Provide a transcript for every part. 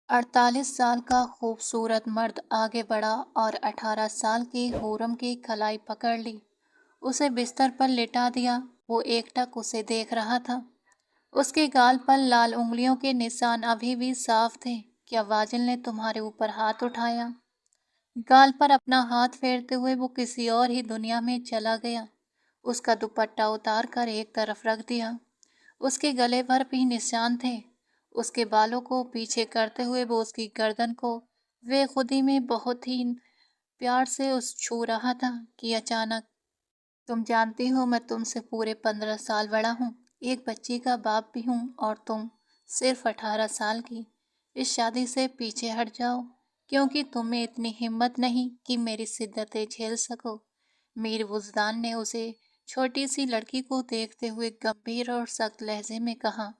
48 साल का खूबसूरत मर्द आगे बढ़ा और 18 साल की हूरम की कलाई पकड़ ली। उसे बिस्तर पर लिटा दिया। वो एकटक उसे देख रहा था। उसके गाल पर लाल उंगलियों के निशान अभी भी साफ थे। क्या वाजिल ने तुम्हारे ऊपर हाथ उठाया? गाल पर अपना हाथ फेरते हुए वो किसी और ही दुनिया में चला गया। उसका दुपट्टा उतार कर एक तरफ रख दिया। उसके गले पर भी निशान थे। उसके बालों को पीछे करते हुए वो उसकी गर्दन को बेखुदी में बहुत ही प्यार से उस छू रहा था कि अचानक, तुम जानती हो मैं तुमसे पूरे 15 साल बड़ा हूँ, एक बच्ची का बाप भी हूँ और तुम सिर्फ 18 साल की। इस शादी से पीछे हट जाओ, क्योंकि तुम्हें इतनी हिम्मत नहीं कि मेरी शिद्दतें झेल सको। मीर वुजदान ने उसे छोटी सी लड़की को देखते हुए गंभीर और सख्त लहजे में कहा,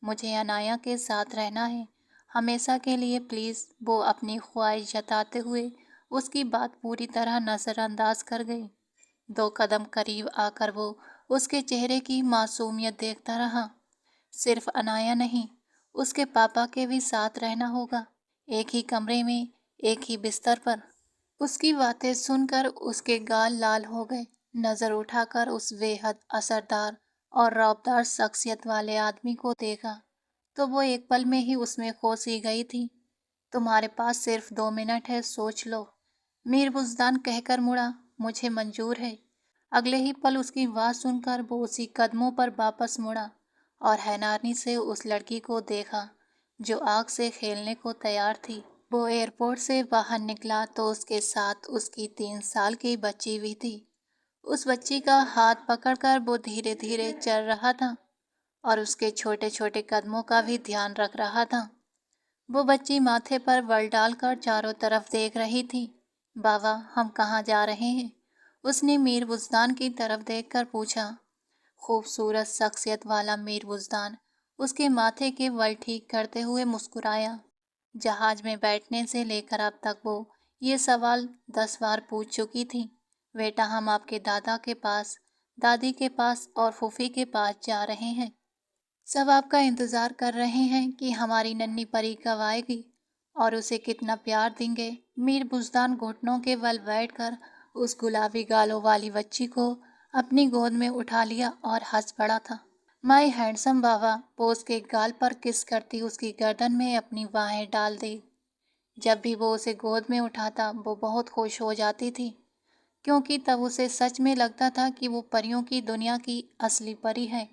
मुझे अनाया के साथ रहना है, हमेशा के लिए प्लीज़। वो अपनी ख्वाहिश जताते हुए उसकी बात पूरी तरह नज़रअंदाज कर गई। 2 कदम करीब आकर वो उसके चेहरे की मासूमियत देखता रहा। सिर्फ अनाया नहीं, उसके पापा के भी साथ रहना होगा, एक ही कमरे में, एक ही बिस्तर पर। उसकी बातें सुनकर उसके गाल लाल हो गए। नजर उठाकर उस बेहद असरदार और रौबदार शख्सियत वाले आदमी को देखा तो वो एक पल में ही उसमें खो सी गई थी। तुम्हारे पास सिर्फ 2 मिनट है, सोच लो, मीर बुज़दान कहकर मुड़ा। मुझे मंजूर है। अगले ही पल उसकी बात सुनकर वो उसी कदमों पर वापस मुड़ा और हैरानी से उस लड़की को देखा जो आग से खेलने को तैयार थी। वो एयरपोर्ट से बाहर निकला तो उसके साथ उसकी 3 साल की बच्ची भी थी। उस बच्ची का हाथ पकड़कर वो धीरे धीरे चल रहा था और उसके छोटे छोटे कदमों का भी ध्यान रख रहा था। वो बच्ची माथे पर बल डालकर चारों तरफ देख रही थी। बाबा, हम कहाँ जा रहे हैं? उसने मीर बुज़दान की तरफ देखकर पूछा। खूबसूरत शख्सियत वाला मीर बुज़दान उसके माथे के बल ठीक करते हुए मुस्कुराया। जहाज में बैठने से लेकर अब तक वो ये सवाल 10 बार पूछ चुकी थी। बेटा, हम आपके दादा के पास, दादी के पास और फूफी के पास जा रहे हैं। सब आपका इंतज़ार कर रहे हैं कि हमारी नन्ही परी कब आएगी और उसे कितना प्यार देंगे। मीर बुज़दान घुटनों के बल बैठकर उस गुलाबी गालों वाली बच्ची को अपनी गोद में उठा लिया और हंस पड़ा था। माय हैंडसम बाबा। वो उसके गाल पर किस करती उसकी गर्दन में अपनी बाहें डाल दी। जब भी वो उसे गोद में उठाता वो बहुत खुश हो जाती थी, क्योंकि तब उसे सच में लगता था कि वो परियों की दुनिया की असली परी है।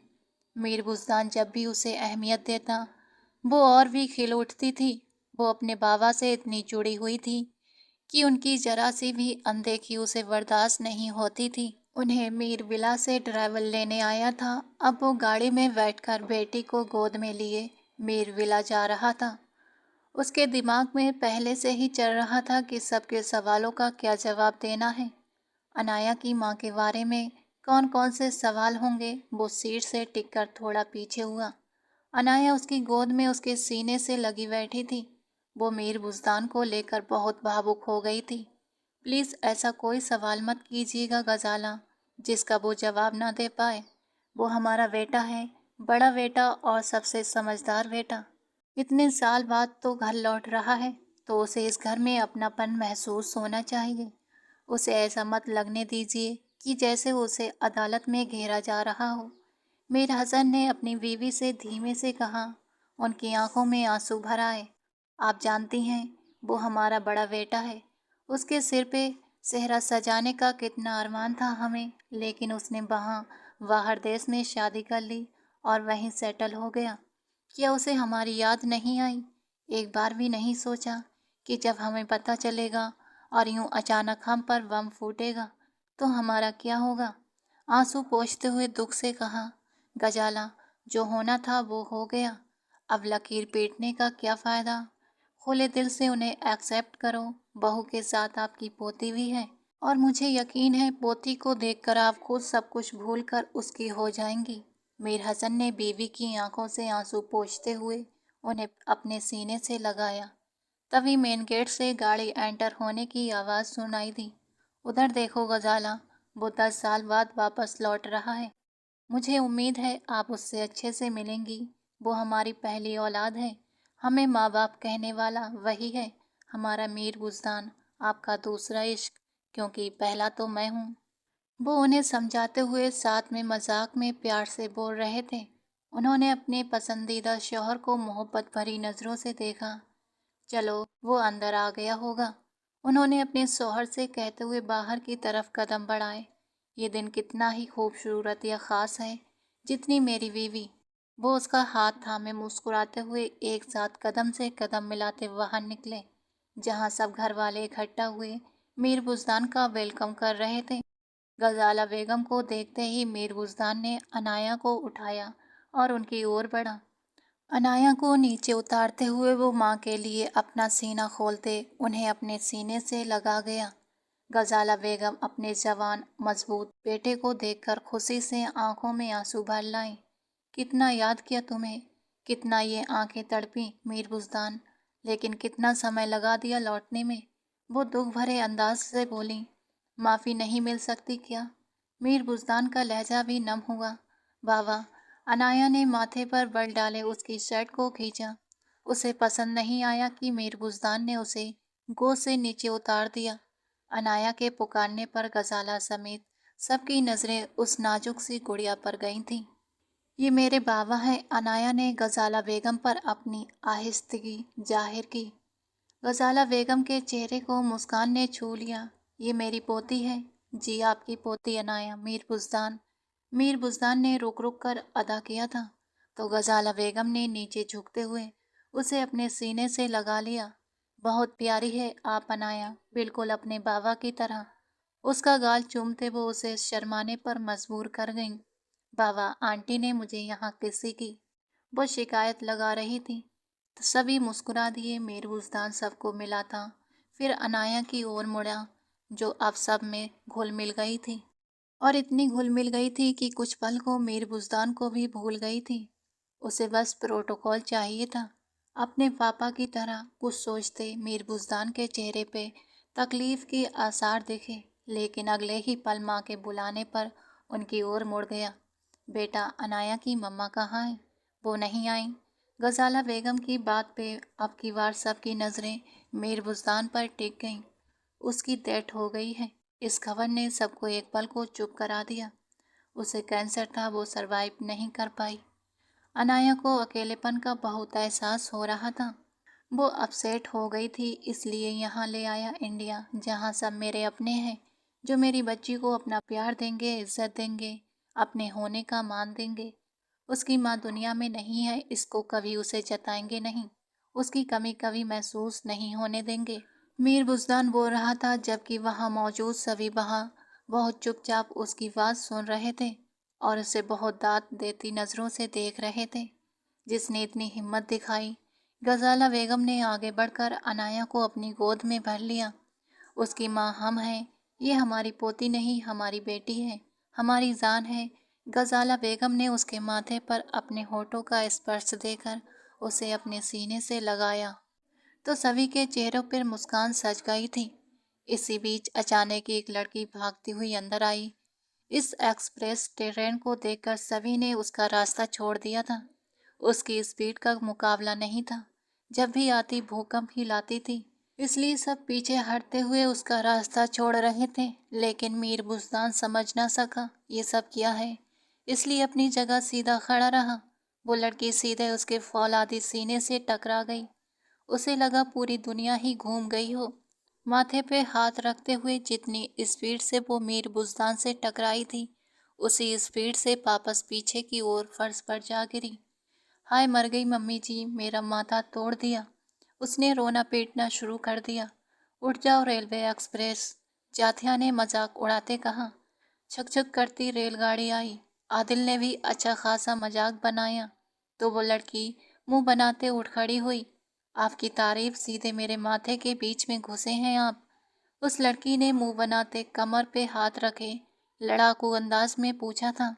मीर बुज़दान जब भी उसे अहमियत देता वो और भी खिल उठती थी। वो अपने बाबा से इतनी जुड़ी हुई थी कि उनकी जरा सी भी अनदेखी उसे बर्दाश्त नहीं होती थी। उन्हें मीर विला से ड्राइवर लेने आया था। अब वो गाड़ी में बैठकर बेटी को गोद में लिए मीर विला जा रहा था। उसके दिमाग में पहले से ही चल रहा था कि सबके सवालों का क्या जवाब देना है। अनाया की माँ के बारे में कौन कौन से सवाल होंगे। वो सीट से टिककर थोड़ा पीछे हुआ। अनाया उसकी गोद में उसके सीने से लगी बैठी थी। वो मीर बुज़दान को लेकर बहुत भावुक हो गई थी। प्लीज़ ऐसा कोई सवाल मत कीजिएगा गजाला जिसका वो जवाब ना दे पाए। वो हमारा बेटा है, बड़ा बेटा और सबसे समझदार बेटा। इतने साल बाद तो घर लौट रहा है तो उसे इस घर में अपनापन महसूस होना चाहिए। उसे ऐसा मत लगने दीजिए कि जैसे उसे अदालत में घेरा जा रहा हो। मीर हसन ने अपनी बीवी से धीमे से कहा। उनकी आंखों में आंसू भर आए। आप जानती हैं, वो हमारा बड़ा बेटा है। उसके सिर पे सेहरा सजाने का कितना अरमान था हमें, लेकिन उसने वहाँ बाहर देश में शादी कर ली और वहीं सेटल हो गया। क्या उसे हमारी याद नहीं आई? एक बार भी नहीं सोचा कि जब हमें पता चलेगा और यूं अचानक हम पर बम फूटेगा तो हमारा क्या होगा? आंसू पोंछते हुए दुख से कहा। गजाला, जो होना था वो हो गया। अब लकीर पीटने का क्या फ़ायदा? खुले दिल से उन्हें एक्सेप्ट करो। बहू के साथ आपकी पोती भी है और मुझे यकीन है पोती को देखकर आप खुद सब कुछ भूलकर उसकी हो जाएंगी। मीर हसन ने बीवी की आंखों से आंसू पोंछते हुए उन्हें अपने सीने से लगाया। तभी मेन गेट से गाड़ी एंटर होने की आवाज़ सुनाई दी। उधर देखो गजाला, वो 10 साल बाद वापस लौट रहा है। मुझे उम्मीद है आप उससे अच्छे से मिलेंगी। वो हमारी पहली औलाद है। हमें माँ बाप कहने वाला वही है, हमारा मीर बुज़दान, आपका दूसरा इश्क, क्योंकि पहला तो मैं हूँ। वो उन्हें समझाते हुए साथ में मजाक में प्यार से बोल रहे थे। उन्होंने अपने पसंदीदा शौहर को मोहब्बत भरी नज़रों से देखा। चलो, वो अंदर आ गया होगा, उन्होंने अपने शौहर से कहते हुए बाहर की तरफ कदम बढ़ाए। ये दिन कितना ही खूबसूरत या ख़ास है, जितनी मेरी बीवी। वो उसका हाथ थामे मुस्कुराते हुए एक साथ कदम से कदम मिलाते बाहर निकले, जहाँ सब घर वाले इकट्ठा हुए मीर बुज़दान का वेलकम कर रहे थे। गजाला बेगम को देखते ही मीर बुज़दान ने अनाया को उठाया और उनकी ओर बढ़ा। अनाया को नीचे उतारते हुए वो माँ के लिए अपना सीना खोलते उन्हें अपने सीने से लगा गया। गजाला बेगम अपने जवान मजबूत बेटे को देखकर खुशी से आंखों में आंसू भर लाई। कितना याद किया तुम्हें, कितना ये आंखें तड़पी मीर बुज़दान, लेकिन कितना समय लगा दिया लौटने में। वो दुख भरे अंदाज से बोली। माफ़ी नहीं मिल सकती क्या? मीर बुज़दान का लहजा भी नम हुआ। बाबा, अनाया ने माथे पर बल डाले उसकी शर्ट को खींचा। उसे पसंद नहीं आया कि मीर बुज़दान ने उसे गोद से नीचे उतार दिया। अनाया के पुकारने पर गजाला समेत सबकी नज़रें उस नाजुक सी गुड़िया पर गई थीं। ये मेरे बाबा हैं, अनाया ने गजाला बेगम पर अपनी आहिस्तगी जाहिर की। गजाला बेगम के चेहरे को मुस्कान ने छू लिया। ये मेरी पोती है। जी, आपकी पोती अनाया, मीर बुज़दान। मीर बुज़दान ने रुक रुक कर अदा किया था, तो गजाला बेगम ने नीचे झुकते हुए उसे अपने सीने से लगा लिया। बहुत प्यारी है आप अनाया, बिल्कुल अपने बाबा की तरह। उसका गाल चूमते वो उसे शर्माने पर मजबूर कर गईं। बाबा, आंटी ने मुझे यहाँ किसी की वो शिकायत लगा रही थी। तो सभी मुस्कुरा दिए। मीर बुज़दान सबको मिला था, फिर अनाया की ओर मुड़ा, जो अब सब में घुल मिल गई थी, और इतनी घुल मिल गई थी कि कुछ पल को मीर बुज़दान को भी भूल गई थी। उसे बस प्रोटोकॉल चाहिए था। अपने पापा की तरह कुछ सोचते मीर बुज़दान के चेहरे पे तकलीफ के आसार दिखे, लेकिन अगले ही पल माँ के बुलाने पर उनकी ओर मुड़ गया। बेटा, अनाया की मम्मा कहाँ है? वो नहीं आई। गजाला बेगम की बात पे अब की बार सबकी नज़रें मीर बुज़दान पर टिक गईं। उसकी डेथ हो गई है, इस खबर ने सबको एक पल को चुप करा दिया। उसे कैंसर था, वो सरवाइव नहीं कर पाई। अनाया को अकेलेपन का बहुत एहसास हो रहा था। वो अपसेट हो गई थी, इसलिए यहाँ ले आया इंडिया, जहाँ सब मेरे अपने हैं, जो मेरी बच्ची को अपना प्यार देंगे, इज्जत देंगे, अपने होने का मान देंगे। उसकी माँ दुनिया में नहीं है, इसको कभी उसे जताएंगे नहीं, उसकी कमी कभी महसूस नहीं होने देंगे। मीर बुज़दान बोल रहा था, जबकि वहाँ मौजूद सभी वहाँ बहुत चुपचाप उसकी बात सुन रहे थे और उसे बहुत दाद देती नज़रों से देख रहे थे। जिसने इतनी हिम्मत दिखाई? गजाला बेगम ने आगे बढ़कर अनाया को अपनी गोद में भर लिया। उसकी माँ हम हैं, ये हमारी पोती नहीं, हमारी बेटी है, हमारी जान है। गजाला बेगम ने उसके माथे पर अपने होठों का स्पर्श देकर उसे अपने सीने से लगाया, तो सभी के चेहरों पर मुस्कान सज गई थी। इसी बीच अचानक एक लड़की भागती हुई अंदर आई। इस एक्सप्रेस ट्रेन को देखकर सभी ने उसका रास्ता छोड़ दिया था। उसकी स्पीड का मुकाबला नहीं था, जब भी आती भूकंप ही लाती थी, इसलिए सब पीछे हटते हुए उसका रास्ता छोड़ रहे थे। लेकिन मीर बुज़दान समझ ना सका ये सब क्या है, इसलिए अपनी जगह सीधा खड़ा रहा। वो लड़की सीधे उसके फौलादी सीने से टकरा गई। उसे लगा पूरी दुनिया ही घूम गई हो। माथे पे हाथ रखते हुए जितनी स्पीड से वो मीर बुज़दान से टकराई थी, उसी स्पीड से वापस पीछे की ओर फर्श पर जा गिरी। हाय, मर गई मम्मी जी, मेरा माथा तोड़ दिया। उसने रोना पीटना शुरू कर दिया। उठ जाओ रेलवे एक्सप्रेस, जाथिया ने मजाक उड़ाते कहा। छक छक करती रेलगाड़ी आई। आदिल ने भी अच्छा खासा मजाक बनाया, तो वो लड़की मुंह बनाते उठ खड़ी हुई। आपकी तारीफ, सीधे मेरे माथे के बीच में घुसे हैं आप। उस लड़की ने मुंह बनाते कमर पे हाथ रखे लड़ाकू अंदाज में पूछा था।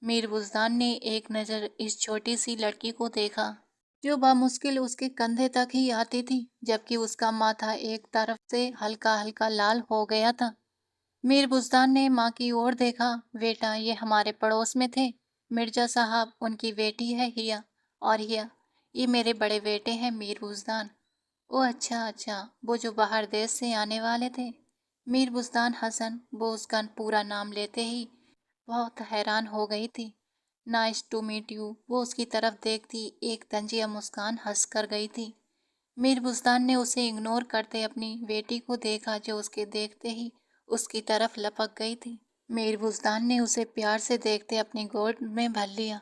मीर बुज़दान ने एक नज़र इस छोटी सी लड़की को देखा, जो बामुश्किल उसके कंधे तक ही आती थी, जबकि उसका माथा एक तरफ से हल्का हल्का लाल हो गया था। मीर बुज़दान ने माँ की ओर देखा। बेटा, ये हमारे पड़ोस में थे, मिर्जा साहब, उनकी बेटी है हिया। और हिया, ये मेरे बड़े बेटे हैं मीर बुज़दान। ओह अच्छा अच्छा, वो जो बाहर देश से आने वाले थे। मीर बुज़दान हसन, वो उसका पूरा नाम लेते ही बहुत हैरान हो गई थी। नाइस टू मीट यू, वो उसकी तरफ देखती एक तंजिया मुस्कान हंस कर गई थी। मीर बुज़दान ने उसे इग्नोर करते अपनी बेटी को देखा जो उसके देखते ही उसकी तरफ लपक गई थी। मीर बुज़दान ने उसे प्यार से देखते अपनी गोद में भर लिया।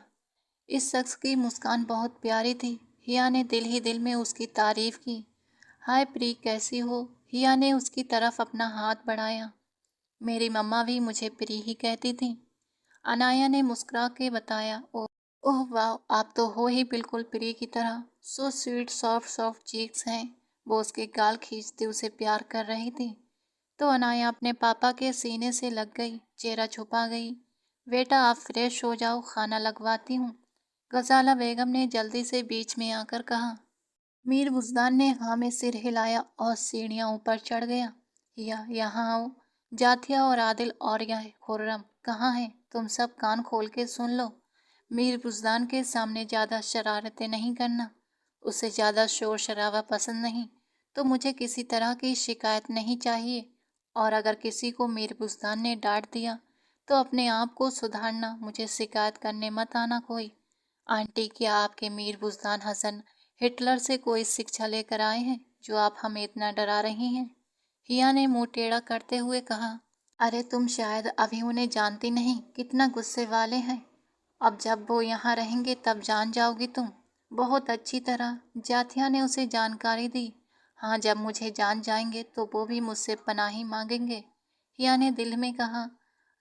इस शख्स की मुस्कान बहुत प्यारी थी। हिया ने दिल ही दिल में उसकी तारीफ की। हाय प्री, कैसी हो? हिया ने उसकी तरफ अपना हाथ बढ़ाया। मेरी मम्मा भी मुझे प्री ही कहती थी, अनाया ने मुस्कुरा के बताया। ओह वाह, आप तो हो ही बिल्कुल प्री की तरह। So sweet, soft soft cheeks हैं। वो उसके गाल खींचते उसे प्यार कर रही थी तो अनाया अपने पापा के सीने से लग गई, चेहरा छुपा गई। बेटा आप फ्रेश हो जाओ, खाना लगवाती हूँ, गजाला बेगम ने जल्दी से बीच में आकर कहा। मीर बुज़दान ने हाँ में सिर हिलाया और सीढ़ियाँ ऊपर चढ़ गया। या यहाँ आओ। जाथिया और आदिल और यह खुर्रम कहाँ हैं? तुम सब कान खोल के सुन लो। मीर बुज़दान के सामने ज़्यादा शरारतें नहीं करना। उसे ज़्यादा शोर शराबा पसंद नहीं, तो मुझे किसी तरह की शिकायत नहीं चाहिए। और अगर किसी को मीर बुज़दान ने डांट दिया तो अपने आप को सुधारना, मुझे शिकायत करने मत आना कोई। आंटी, क्या आपके मीर बुज़दान हसन हिटलर से कोई शिक्षा लेकर आए हैं जो आप हमें इतना डरा रही हैं? हिया ने मुंह टेढ़ा करते हुए कहा। अरे तुम शायद अभी उन्हें जानती नहीं, कितना गुस्से वाले हैं। अब जब वो यहाँ रहेंगे तब जान जाओगी तुम, बहुत अच्छी तरह। जाथिया ने उसे जानकारी दी। हाँ, जब मुझे जान जाएंगे तो वो भी मुझसे पनाही मांगेंगे, हिया ने दिल में कहा।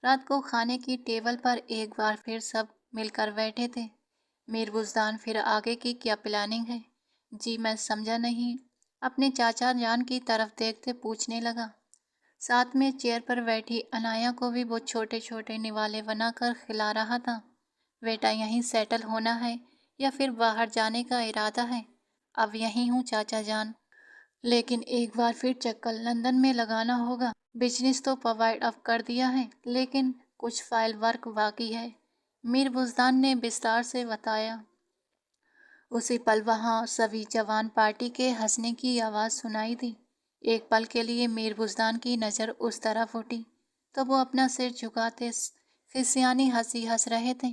रात को खाने की टेबल पर एक बार फिर सब मिलकर बैठे थे। मीर बुज़दान, फिर आगे की क्या प्लानिंग है? जी मैं समझा नहीं, अपने चाचा जान की तरफ देखते पूछने लगा। साथ में चेयर पर बैठी अनाया को भी वो छोटे छोटे निवाले बनाकर खिला रहा था। बेटा यहीं सेटल होना है या फिर बाहर जाने का इरादा है? अब यहीं हूँ चाचा जान, लेकिन एक बार फिर चक्कर लंदन में लगाना होगा। बिजनेस तो प्रोवाइड अप कर दिया है, लेकिन कुछ फाइल वर्क बाकी है, मीर बुज़दान ने विस्तार से बताया। उसी पल वहाँ सभी जवान पार्टी के हंसने की आवाज़ सुनाई दी। एक पल के लिए मीर बुज़दान की नज़र उस तरफ उठी तो वो अपना सिर झुकाते फिसियानी हंसी हंस रहे थे।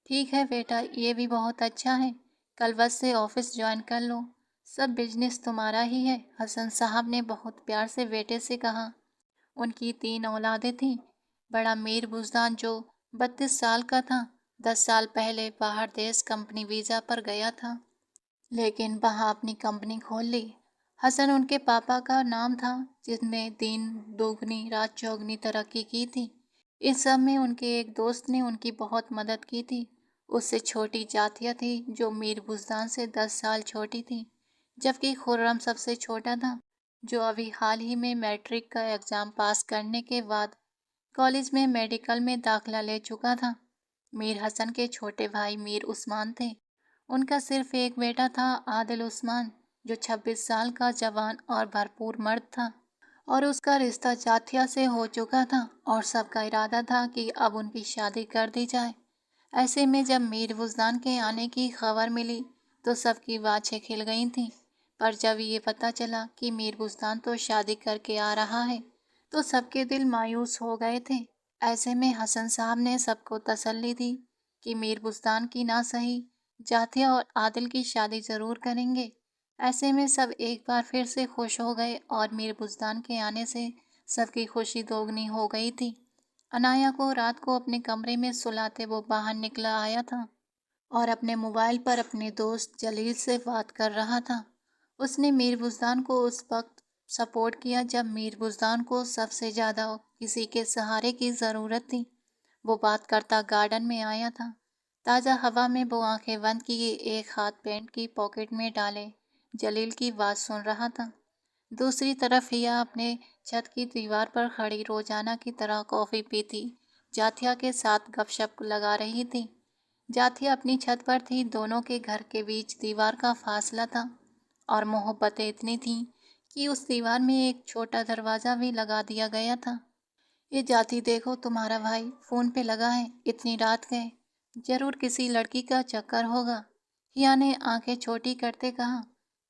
ठीक है बेटा, ये भी बहुत अच्छा है, कल बस से ऑफिस ज्वाइन कर लो, सब बिजनेस तुम्हारा ही है, हसन साहब ने बहुत प्यार से बेटे से कहा। उनकी 3 औलादें थीं। बड़ा मीर बुज़दान जो 32 साल का था, 10 साल पहले बाहर देश कंपनी वीज़ा पर गया था, लेकिन वहाँ अपनी कंपनी खोल ली। हसन उनके पापा का नाम था, जिसने दिन दोगुनी रात चौगुनी तरक्की की थी। इस सब में उनके एक दोस्त ने उनकी बहुत मदद की थी। उससे छोटी जातिया थी जो मीर बुज़दान से 10 साल छोटी थी, जबकि खुर्रम सबसे छोटा था, जो अभी हाल ही में मैट्रिक का एग्ज़ाम पास करने के बाद कॉलेज में मेडिकल में दाखिला ले चुका था। मीर हसन के छोटे भाई मीर उस्मान थे। उनका सिर्फ एक बेटा था, आदिल उस्मान, जो 26 साल का जवान और भरपूर मर्द था, और उसका रिश्ता जाथिया से हो चुका था और सबका इरादा था कि अब उनकी शादी कर दी जाए। ऐसे में जब मीर बुज़दान के आने की खबर मिली तो सबकी बाछें खिल गई थीं। पर जब ये पता चला कि मीर बुज़दान तो शादी करके आ रहा है तो सबके दिल मायूस हो गए थे। ऐसे में हसन साहब ने सबको तसल्ली दी कि मीर बुज़दान की ना सही, जाथिया और आदिल की शादी ज़रूर करेंगे। ऐसे में सब एक बार फिर से खुश हो गए और मीर बुज़दान के आने से सबकी खुशी दोगुनी हो गई थी। अनाया को रात को अपने कमरे में सुलाते वो बाहर निकला आया था और अपने मोबाइल पर अपने दोस्त जलील से बात कर रहा था। उसने मीर बुज़दान को उस वक्त सपोर्ट किया जब मीर बुज़दान को सबसे ज़्यादा किसी के सहारे की ज़रूरत थी। वो बात करता गार्डन में आया था। ताज़ा हवा में वो आंखें बंद किए एक हाथ पैंट की पॉकेट में डाले जलील की बात सुन रहा था। दूसरी तरफ हिया अपने छत की दीवार पर खड़ी रोजाना की तरह कॉफ़ी पीती जाथिया के साथ गपशप लगा रही थी। जाथिया अपनी छत पर थी, दोनों के घर के बीच दीवार का फासला था और मोहब्बतें इतनी थीं कि उस दीवार में एक छोटा दरवाज़ा भी लगा दिया गया था। ये जाति देखो, तुम्हारा भाई फ़ोन पे लगा है, इतनी रात गए, जरूर किसी लड़की का चक्कर होगा, हिया ने आंखें छोटी करते कहा,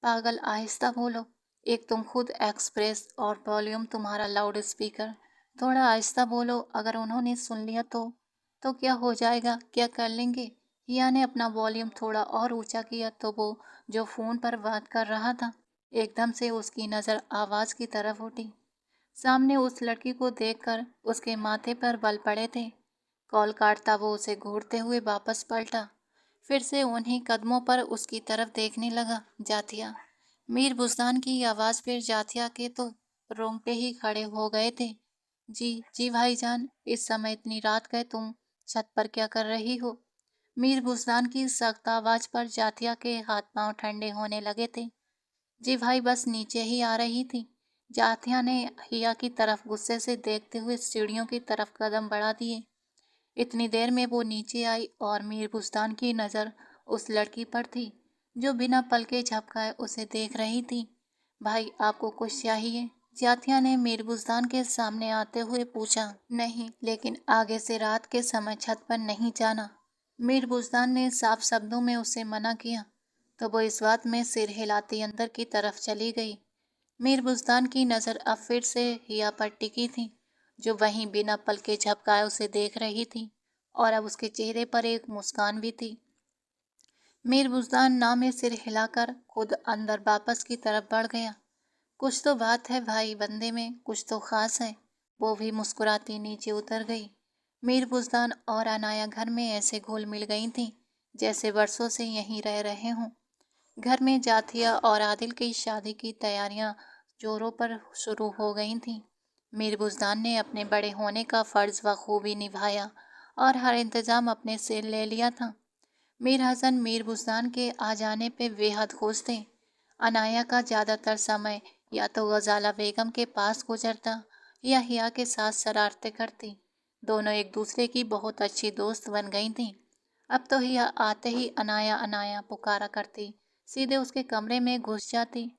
पागल आहिस्ता बोलो। एक तुम खुद एक्सप्रेस और वॉल्यूम तुम्हारा लाउड स्पीकर। थोड़ा आहिस्ता बोलो, अगर उन्होंने सुन लिया तो क्या हो जाएगा, क्या कर लेंगे। हिया ने अपना वॉल्यूम थोड़ा और ऊंचा किया तो वो जो फोन पर बात कर रहा था, एकदम से उसकी नज़र आवाज़ की तरफ उठी। सामने उस लड़की को देखकर उसके माथे पर बल पड़े थे। कॉल काटता वो उसे घूरते हुए वापस पलटा। फिर से उन्हीं कदमों पर उसकी तरफ देखने लगा। जाथिया। मीर बुज़दान की आवाज़ फिर जाथिया के तो रोंगटे ही खड़े हो गए थे। जी जी भाईजान, इस समय इतनी रात गए तुम छत पर क्या कर रही हो। मीर बुज़दान की सख्त आवाज़ पर जाथिया के हाथ पांव ठंडे होने लगे थे। जी भाई, बस नीचे ही आ रही थी। जाथिया ने हिया की तरफ गुस्से से देखते हुए सीढ़ियों की तरफ कदम बढ़ा दिए। इतनी देर में वो नीचे आई और मीर बुस्तान की नज़र उस लड़की पर थी जो बिना पलके झपकाए उसे देख रही थी। भाई, आपको कुछ चाहिए? जाथिया ने मीर बुस्तान के सामने आते हुए पूछा। नहीं, लेकिन आगे से रात के समय छत पर नहीं जाना। मीर बुस्तान ने साफ शब्दों में उसे मना किया तो वो इस बात में सिर हिलाती अंदर की तरफ चली गई। मीर बुस्तान की नज़र अब फिर से हिया पर टिकी थी जो वहीं बिना पलके झपकाए उसे देख रही थी, और अब उसके चेहरे पर एक मुस्कान भी थी। मीर बुस्तान ना में सिर हिलाकर खुद अंदर वापस की तरफ बढ़ गया। कुछ तो बात है भाई, बंदे में कुछ तो खास है। वो भी मुस्कुराती नीचे उतर गई। मीर बुस्तान और अनाया घर में ऐसे घुल मिल गई थी जैसे वर्षों से यहीं रह रहे हों। घर में जाथिया और आदिल की शादी की तैयारियां जोरों पर शुरू हो गई थीं। मीर बुज़दान ने अपने बड़े होने का फ़र्ज़ बखूबी निभाया और हर इंतज़ाम अपने सिर ले लिया था। मीर हसन मीर बुज़दान के आ जाने पे बेहद खुश थे। अनाया का ज़्यादातर समय या तो गजाला बेगम के पास गुजरता या हिया के साथ शरारतें करती। दोनों एक दूसरे की बहुत अच्छी दोस्त बन गई थीं। अब तो हिया आते ही अनाया अनाया पुकारा करती, सीधे उसके कमरे में घुस जाती।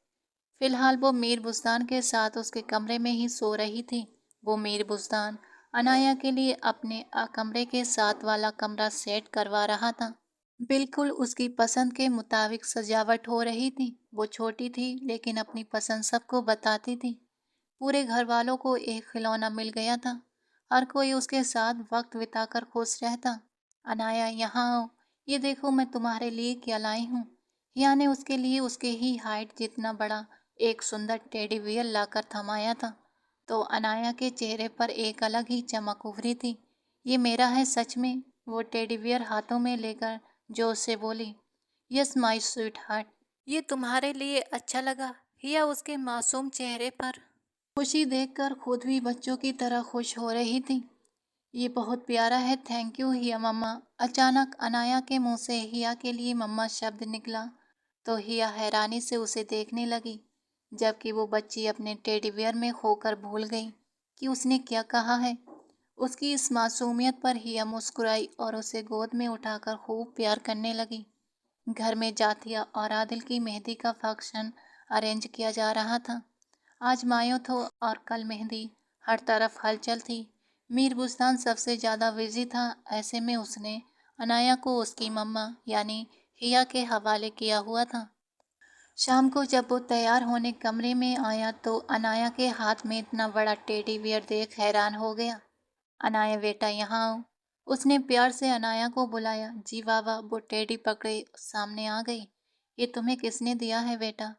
फिलहाल वो मीर बुस्तान के साथ उसके कमरे में ही सो रही थी। वो मीर बुस्तान अनाया के लिए अपने कमरे के साथ वाला कमरा सेट करवा रहा था। बिल्कुल उसकी पसंद के मुताबिक सजावट हो रही थी। वो छोटी थी लेकिन अपनी पसंद सबको बताती थी। पूरे घर वालों को एक खिलौना मिल गया था। हर कोई उसके साथ वक्त बिताकर खुश रहता। अनाया, यहाँ आओ, ये देखो मैं तुम्हारे लिए क्या लाई हूँ। हिया ने उसके लिए उसके ही हाइट जितना बड़ा एक सुंदर टेडी बियर लाकर थमाया था तो अनाया के चेहरे पर एक अलग ही चमक उभरी थी। ये मेरा है सच में। वो टेडी बियर हाथों में लेकर जोश से बोली। यस माई स्वीट हार्ट, ये तुम्हारे लिए अच्छा लगा। हिया उसके मासूम चेहरे पर खुशी देखकर खुद भी बच्चों की तरह खुश हो रही थी। ये बहुत प्यारा है, थैंक यू हिया मम्मा। अचानक अनाया के मुंह से हिया के लिए मम्मा शब्द निकला तो हिया हैरानी से उसे देखने लगी, जबकि वो बच्ची अपने टेडी बियर में खोकर भूल गई कि उसने क्या कहा है। उसकी इस मासूमियत पर हिया मुस्कुराई और उसे गोद में उठाकर खूब प्यार करने लगी। घर में जाथिया और आदिल की मेहंदी का फंक्शन अरेंज किया जा रहा था। आज मायूं थो और कल मेहंदी। हर तरफ हलचल थी। मीर बुस्तान सबसे ज़्यादा बिजी था। ऐसे में उसने अनाया को उसकी मम्मा यानी हिया के हवाले किया हुआ था। शाम को जब वो तैयार होने कमरे में आया तो अनाया के हाथ में इतना बड़ा टेडी बियर देख हैरान हो गया। अनाया बेटा, यहाँ आओ। उसने प्यार से अनाया को बुलाया। जी बाबा, वो टेडी पकड़े सामने आ गई। ये तुम्हें किसने दिया है बेटा?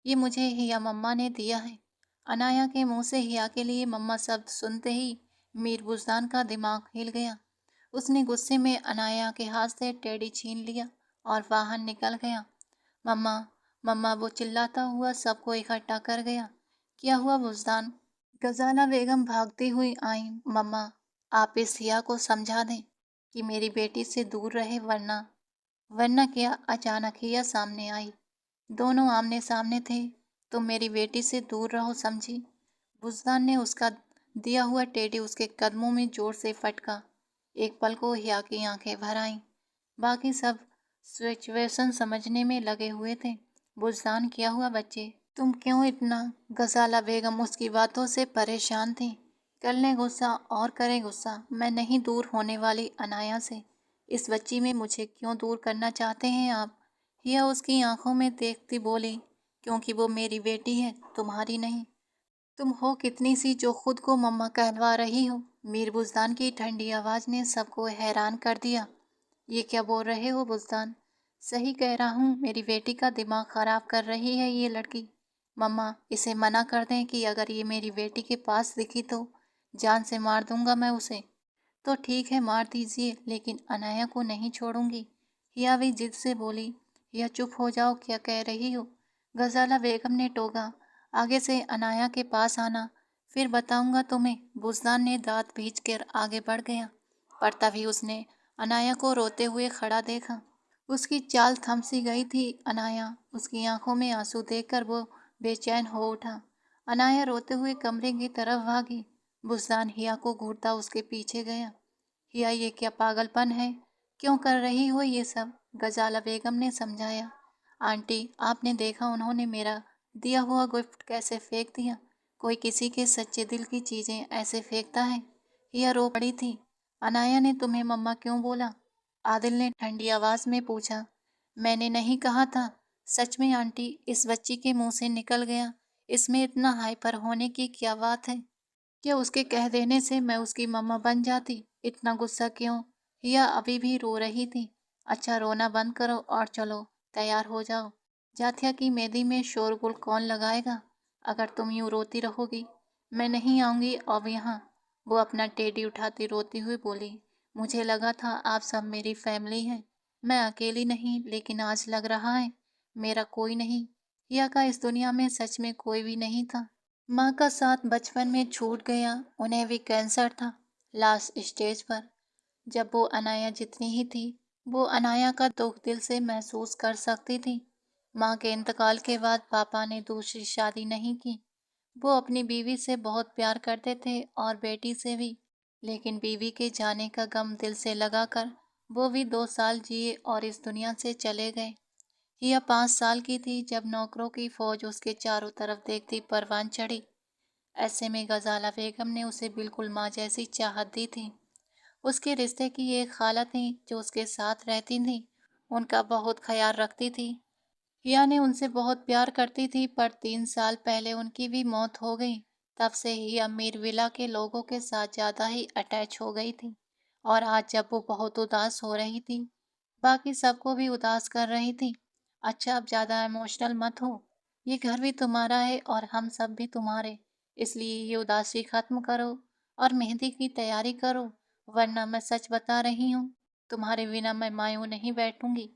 ये मुझे हिया मम्मा ने दिया है। अनाया के मुंह से हिया के लिए मम्मा शब्द सुनते ही मीर बुज़दान का दिमाग हिल गया। उसने गुस्से में अनाया के हाथ से टेडी छीन लिया और बाहर निकल गया। मम्मा, मम्मा, वो चिल्लाता हुआ सबको इकट्ठा कर गया। क्या हुआ बुज़दान? गजाला बेगम भागती हुई आई। मम्मा, आप इस हिया को समझा दें कि मेरी बेटी से दूर रहे, वरना वरना क्या? अचानक हिया सामने आई। दोनों आमने सामने थे। तुम मेरी बेटी से दूर रहो, समझी? बुज़दान ने उसका दिया हुआ टेडी उसके कदमों में जोर से फटका। एक पल को हिया की आंखें भर आईं। बाकी सब सिचुएशन समझने में लगे हुए थे। बुज़दान, क्या हुआ बच्चे? तुम क्यों इतना? गजाला बेगम उसकी बातों से परेशान थी। कर लें गुस्सा और करें गुस्सा, मैं नहीं दूर होने वाली अनाया से। इस बच्ची में मुझे क्यों दूर करना चाहते हैं आप? हिया उसकी आंखों में देखती बोली, क्योंकि वो मेरी बेटी है, तुम्हारी नहीं। तुम हो कितनी सी जो खुद को मम्मा कहलवा रही हो। मीर बुज़दान की ठंडी आवाज ने सबको हैरान कर दिया। ये क्या बोल रहे हो बुज़दान? सही कह रहा हूँ, मेरी बेटी का दिमाग खराब कर रही है ये लड़की। मम्मा, इसे मना कर दें कि अगर ये मेरी बेटी के पास दिखी तो जान से मार दूंगा मैं उसे। तो ठीक है, मार दीजिए, लेकिन अनाया को नहीं छोड़ूंगी। हिया भी जिद से बोली। हिया चुप हो जाओ, क्या कह रही हो? गजाला बेगम ने टोका। आगे से अनाया के पास आना, फिर बताऊंगा तुम्हें। बुज़दान ने दांत भींच कर आगे बढ़ गया, पर तभी उसने अनाया को रोते हुए खड़ा देखा। उसकी चाल थम सी गई थी। अनाया, उसकी आंखों में आंसू देखकर वो बेचैन हो उठा। अनाया रोते हुए कमरे की तरफ भागी। बुज़दान हिया को घूरता उसके पीछे गया। हिया, ये क्या पागलपन है? क्यों कर रही हो ये सब? गजाला बेगम ने समझाया। आंटी, आपने देखा उन्होंने मेरा दिया हुआ गिफ्ट कैसे फेंक दिया। कोई किसी के सच्चे दिल की चीजें ऐसे फेंकता है? हिया रो पड़ी थी। अनाया ने तुम्हें मम्मा क्यों बोला? आदिल ने ठंडी आवाज में पूछा। मैंने नहीं कहा था। सच में आंटी, इस बच्ची के मुंह से निकल गया। इसमें इतना हाइपर होने की क्या बात है? क्या उसके कह देने से मैं उसकी मम्मा बन जाती? इतना गुस्सा क्यों? हिया अभी भी रो रही थी। अच्छा, रोना बंद करो और चलो, तैयार हो जाओ। जाथिया की मेहंदी में शोरगुल कौन लगाएगा? अगर तुम यूं रोती रहोगी, मैं नहीं आऊंगी अब यहाँ। वो अपना टेडी उठाती रोती हुई बोली। मुझे लगा था आप सब मेरी फैमिली हैं। मैं अकेली नहीं, लेकिन आज लग रहा है मेरा कोई नहीं। हिया का इस दुनिया में सच में कोई भी नहीं था। माँ का साथ बचपन में छूट गया। उन्हें भी कैंसर था, लास्ट स्टेज पर। जब वो अनाया जितनी ही थी, वो अनाया का दुख दिल से महसूस कर सकती थी। माँ के इंतकाल के बाद पापा ने दूसरी शादी नहीं की। वो अपनी बीवी से बहुत प्यार करते थे और बेटी से भी, लेकिन बीवी के जाने का गम दिल से लगाकर वो भी 2 साल जिए और इस दुनिया से चले गए। हिया 5 साल की थी जब नौकरों की फौज उसके चारों तरफ देखती परवान चढ़ी। ऐसे में गजाला बेगम ने उसे बिल्कुल माँ जैसी चाहत दी थी। उसके रिश्ते की एक खाला थी जो उसके साथ रहती थी, उनका बहुत ख्याल रखती थी। हिया ने उनसे बहुत प्यार करती थी, पर 3 साल पहले उनकी भी मौत हो गई। तब से हिया मीर विला के लोगों के साथ ज्यादा ही अटैच हो गई थी। और आज जब वो बहुत उदास हो रही थी, बाकी सबको भी उदास कर रही थी। अच्छा, अब ज्यादा इमोशनल मत हो। ये घर भी तुम्हारा है और हम सब भी तुम्हारे। इसलिए ये उदासी खत्म करो और मेहंदी की तैयारी करो, वरना मैं सच बता रही हूँ, तुम्हारे बिना मैं मायूं नहीं बैठूंगी।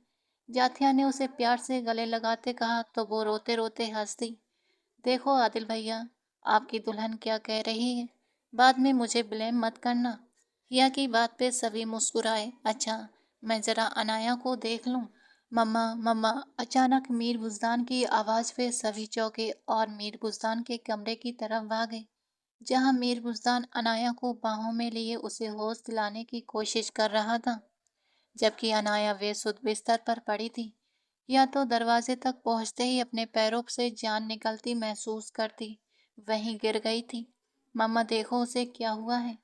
जाथिया ने उसे प्यार से गले लगाते कहा तो वो रोते रोते हंस दी। देखो आदिल भैया, आपकी दुल्हन क्या कह रही है, बाद में मुझे ब्लेम मत करना। हिया की बात पे सभी मुस्कुराए। अच्छा, मैं जरा अनाया को देख लूं। मम्मा, मम्मा। अचानक मीर बुज़दान की आवाज़ पे सभी चौंके और मीर बुज़दान के कमरे की तरफ भागे, जहां मीर बुज़दान अनाया को बाहों में लिए उसे होश दिलाने की कोशिश कर रहा था, जबकि अनाया बेसुध बिस्तर पर पड़ी थी। या तो दरवाजे तक पहुंचते ही अपने पैरों से जान निकलती महसूस करती, वहीं गिर गई थी। मम्मा, देखो उसे क्या हुआ है।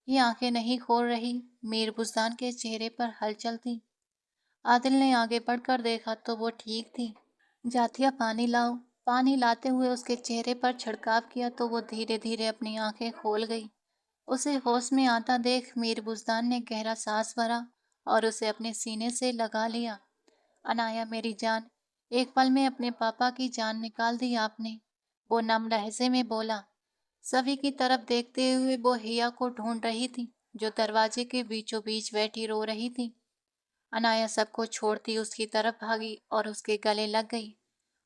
ये आंखें नहीं खोल रही। मीर बुज़दान के चेहरे पर हलचल थी। आदिल ने आगे बढ़कर देखा तो वो ठीक थी। जाथिया, पानी लाओ। पानी लाते हुए उसके चेहरे पर छिड़काव किया तो वो धीरे धीरे अपनी आंखें खोल गई। उसे होश में आता देख मीर बुज़दान ने गहरा सांस भरा और उसे अपने सीने से लगा लिया। अनाया, मेरी जान, एक पल में अपने पापा की जान निकाल दी आपने, वो नम लहजे में बोला। सभी की तरफ देखते हुए वो हिया को ढूंढ रही थी, जो दरवाजे के बीचों बीच बैठी रो रही थी। अनाया सबको छोड़ती उसकी तरफ भागी और उसके गले लग गई।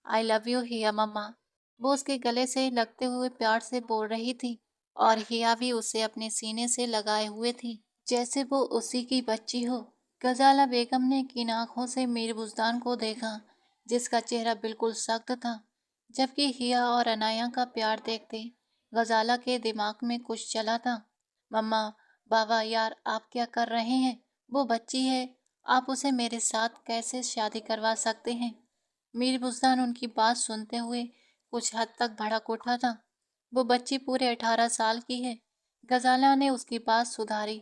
आई लव यू हिया मम्मा। वो उसके गले से लगते हुए प्यार से बोल रही थी और हिया भी उसे अपने सीने से लगाए हुए थी, जैसे वो उसी की बच्ची हो। गजाला बेगम ने किन आंखों से मीर बुज़दान को देखा, जिसका चेहरा बिल्कुल सख्त था, जबकि हिया और अनाया का प्यार देखते गजाला के दिमाग में कुछ चला था। मम्मा, बाबा, यार आप क्या कर रहे हैं? वो बच्ची है, आप उसे मेरे साथ कैसे शादी करवा सकते हैं? मीर बुज़दान उनकी बात सुनते हुए कुछ हद तक भड़क उठा था। वो बच्ची पूरे 18 साल की है। गजाला ने उसकी बात सुधारी।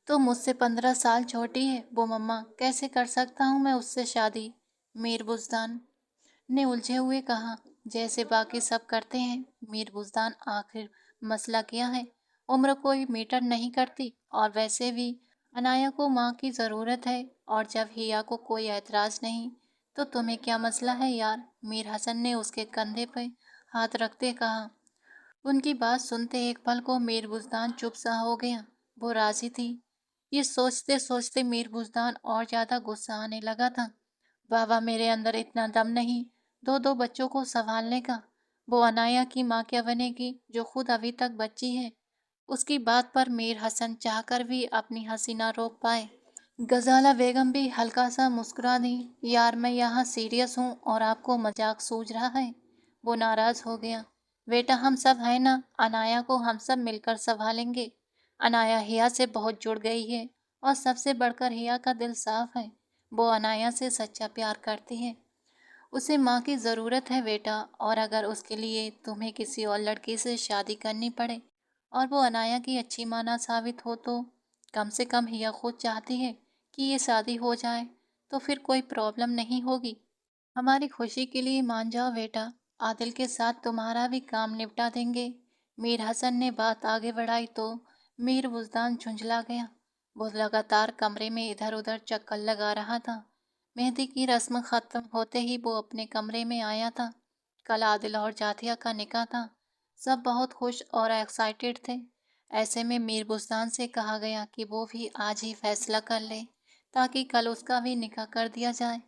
तो मुझसे 15 साल छोटी है वो। मम्मा, कैसे कर सकता हूँ मैं उससे शादी? मीर बुज़दान ने उलझे हुए कहा। जैसे बाकी सब करते हैं। मीर बुज़दान, आखिर मसला क्या है? उम्र कोई मैटर नहीं करती, और वैसे भी अनाया को माँ की ज़रूरत है, और जब हिया को कोई ऐतराज़ नहीं, तो तुम्हें क्या मसला है यार? मीर हसन ने उसके कंधे पर हाथ रखते कहा। उनकी बात सुनते एक पल को मीर बुज़दान चुप सा हो गया। वो राजी थी। ये सोचते सोचते मीर बुज़दान और ज्यादा गुस्सा आने लगा था। बाबा, मेरे अंदर इतना दम नहीं दो दो बच्चों को संभालने का। वो अनाया की माँ क्या बनेगी, जो खुद अभी तक बच्ची है? उसकी बात पर मीर हसन चाहकर भी अपनी हंसी ना रोक पाए। गजाला बेगम भी हल्का सा मुस्कुरा दी। यार, मैं यहाँ सीरियस हूँ और आपको मजाक सूझ रहा है। वो नाराज हो गया। बेटा, हम सब है ना, अनाया को हम सब मिलकर संभालेंगे। अनाया हिया से बहुत जुड़ गई है, और सबसे बढ़कर हिया का दिल साफ है। वो अनाया से सच्चा प्यार करती है। उसे माँ की ज़रूरत है बेटा, और अगर उसके लिए तुम्हें किसी और लड़की से शादी करनी पड़े और वो अनाया की अच्छी माँ ना साबित हो, तो कम से कम हिया खुद चाहती है कि ये शादी हो जाए, तो फिर कोई प्रॉब्लम नहीं होगी। हमारी खुशी के लिए मान जाओ बेटा, आदिल के साथ तुम्हारा भी काम निपटा देंगे। मीर हसन ने बात आगे बढ़ाई तो मीर बुज़दान झुंझला गया। वो लगातार कमरे में इधर उधर चक्कर लगा रहा था। मेहंदी की रस्म खत्म होते ही वो अपने कमरे में आया था। कल आदिल और जाथिया का निकाह था। सब बहुत खुश और एक्साइटेड थे। ऐसे में मीर बुज़दान से कहा गया कि वो भी आज ही फैसला कर ले, ताकि कल उसका भी निकाह कर दिया जाए।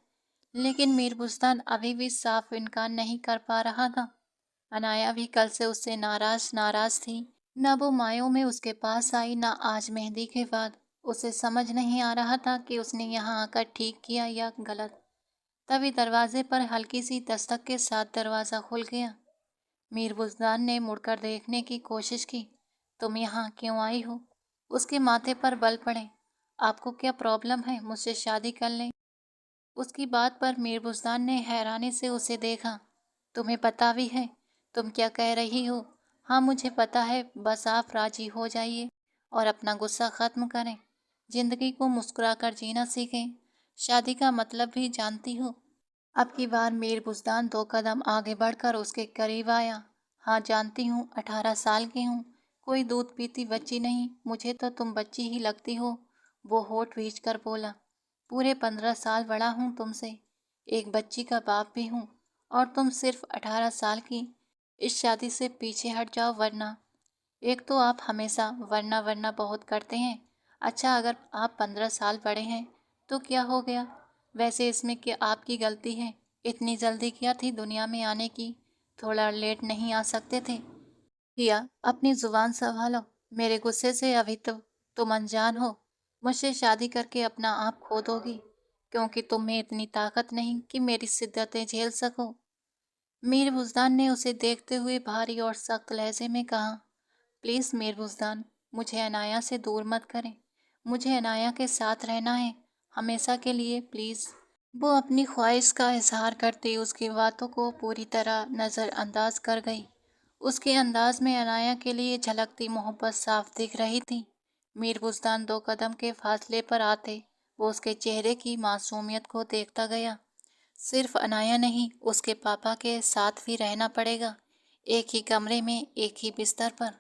लेकिन मीर बुस्तान अभी भी साफ इनकार नहीं कर पा रहा था। अनाया भी कल से उससे नाराज नाराज थी। न वो मायों में उसके पास आई, न आज मेहंदी के बाद। उसे समझ नहीं आ रहा था कि उसने यहाँ आकर ठीक किया या गलत। तभी दरवाजे पर हल्की सी दस्तक के साथ दरवाज़ा खुल गया। मीर बुज़दान ने मुड़कर देखने की कोशिश की। तुम यहाँ क्यों आई हो? उसके माथे पर बल पड़े। आपको क्या प्रॉब्लम है? मुझसे शादी कर लें। उसकी बात पर मीर बुज़दान ने हैरानी से उसे देखा। तुम्हें पता भी है तुम क्या कह रही हो? हाँ, मुझे पता है, बस आप राजी हो जाइए और अपना गुस्सा ख़त्म करें। जिंदगी को मुस्कुरा कर जीना सीखें। शादी का मतलब भी जानती हो। अब की बार मीर बुज़दान 2 कदम आगे बढ़कर उसके करीब आया। हाँ, जानती हूँ, 18 साल की हूँ, कोई दूध पीती बच्ची नहीं। मुझे तो तुम बच्ची ही लगती हो। वो होठ भींच कर बोला। पूरे 15 साल बड़ा हूँ तुमसे। एक बच्ची का बाप भी हूँ, और तुम सिर्फ 18 साल की। इस शादी से पीछे हट जाओ, वरना। एक तो आप हमेशा वरना वरना बहुत करते हैं। अच्छा, अगर आप 15 साल बड़े हैं तो क्या हो गया? वैसे इसमें क्या आपकी गलती है? इतनी जल्दी क्या थी दुनिया में आने की? थोड़ा लेट नहीं आ सकते थे? किया, अपनी जुबान संभालो। मेरे गुस्से से अभी तो तुम अनजान हो। मुझसे शादी करके अपना आप खो दोगी, क्योंकि तुम में इतनी ताकत नहीं कि मेरी शिद्दतें झेल सको। मीर बुज़दान ने उसे देखते हुए भारी और सख्त लहजे में कहा। प्लीज़ मीर बुज़दान, मुझे अनाया से दूर मत करें। मुझे अनाया के साथ रहना है, हमेशा के लिए, प्लीज़। वो अपनी ख्वाहिश का इजहार करती उसकी बातों को पूरी तरह नज़रअंदाज कर गई। उसके अंदाज में अनाया के लिए झलकती मोहब्बत साफ दिख रही थी। मीर बुज़दान 2 कदम के फासले पर आते वो उसके चेहरे की मासूमियत को देखता गया। सिर्फ अनाया नहीं, उसके पापा के साथ भी रहना पड़ेगा, एक ही कमरे में, एक ही बिस्तर पर।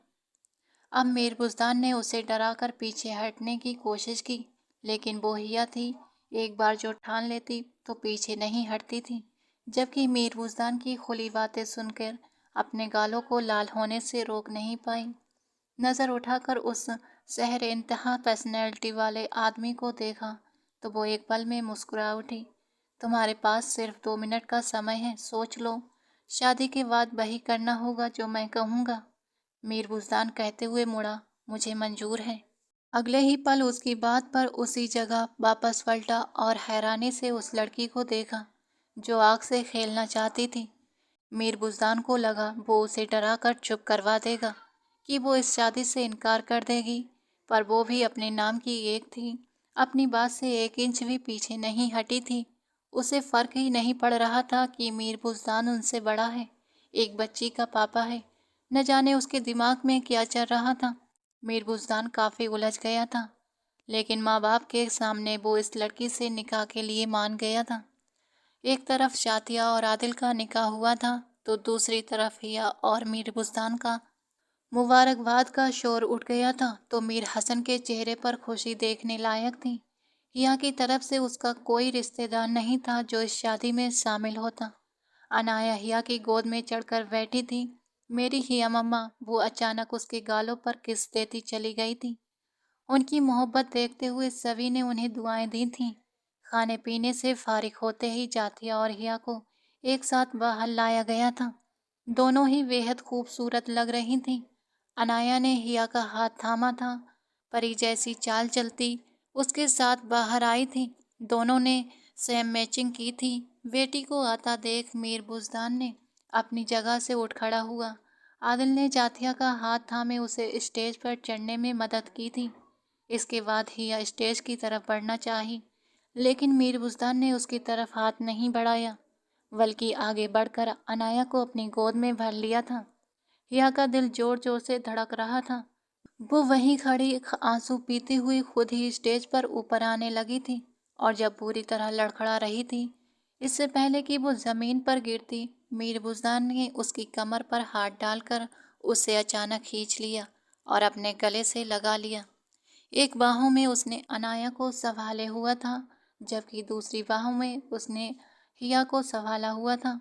अब मीर बुज़दान ने उसे डराकर पीछे हटने की कोशिश की, लेकिन वो हिया थी, एक बार जो ठान लेती तो पीछे नहीं हटती थी। जबकि मीर बुज़दान की खुली बातें सुनकर अपने गालों को लाल होने से रोक नहीं पाई। नज़र उठाकर उस सहर इंतहा पर्सनैलिटी वाले आदमी को देखा तो वो एक पल में मुस्कुरा उठी। तुम्हारे पास सिर्फ 2 मिनट का समय है, सोच लो। शादी के बाद वही करना होगा जो मैं कहूँगा। मीर बुज़दान कहते हुए मुड़ा। मुझे मंजूर है। अगले ही पल उसकी बात पर उसी जगह वापस पलटा और हैरानी से उस लड़की को देखा जो आग से खेलना चाहती थी। मीर बुज़दान को लगा वो उसे डरा कर चुप करवा देगा, कि वो इस शादी से इनकार कर देगी, पर वो भी अपने नाम की एक थी, अपनी बात से 1 इंच भी पीछे नहीं हटी थी। उसे फ़र्क ही नहीं पड़ रहा था कि मीर बुज़दान उनसे बड़ा है, एक बच्ची का पापा है। न जाने उसके दिमाग में क्या चल रहा था। मीर बुज़दान काफ़ी उलझ गया था, लेकिन माँ बाप के सामने वो इस लड़की से निकाह के लिए मान गया था। एक तरफ शातिया और आदिल का निकाह हुआ था तो दूसरी तरफ हिया और मीर बुस्तान का। मुबारकबाद का शोर उठ गया था तो मीर हसन के चेहरे पर खुशी देखने लायक थी। हिया की तरफ से उसका कोई रिश्तेदार नहीं था जो इस शादी में शामिल होता। अनाया हिया की गोद में चढ़कर बैठी थी। मेरी हिया मम्मा, वो अचानक उसके गालों पर किस देती चली गई थी। उनकी मोहब्बत देखते हुए सभी ने उन्हें दुआएं दी थीं। खाने पीने से फारिग होते ही जातिया और हिया को एक साथ बाहर लाया गया था। दोनों ही बेहद खूबसूरत लग रही थीं। अनाया ने हिया का हाथ थामा था। परी जैसी चाल चलती उसके साथ बाहर आई थी। दोनों ने सेम मैचिंग की थी। बेटी को आता देख मीर बुज़दान ने अपनी जगह से उठ खड़ा हुआ। आदिल ने जातिया का हाथ थामे उसे स्टेज पर चढ़ने में मदद की थी। इसके बाद हिया स्टेज की तरफ बढ़ना चाही, लेकिन मीर बुज़दान ने उसकी तरफ हाथ नहीं बढ़ाया, बल्कि आगे बढ़कर अनाया को अपनी गोद में भर लिया था। हिया का दिल जोर जोर से धड़क रहा था। वो वहीं खड़ी आंसू पीती हुई खुद ही स्टेज पर ऊपर आने लगी थी और जब पूरी तरह लड़खड़ा रही थी, इससे पहले कि वो जमीन पर गिरती, मीर बुज़दान ने उसकी कमर पर हाथ डालकर उसे अचानक खींच लिया और अपने गले से लगा लिया। एक बाहों में उसने अनाया को संभाले हुआ था, जबकि दूसरी बाहों में उसने हिया को संभाला हुआ था।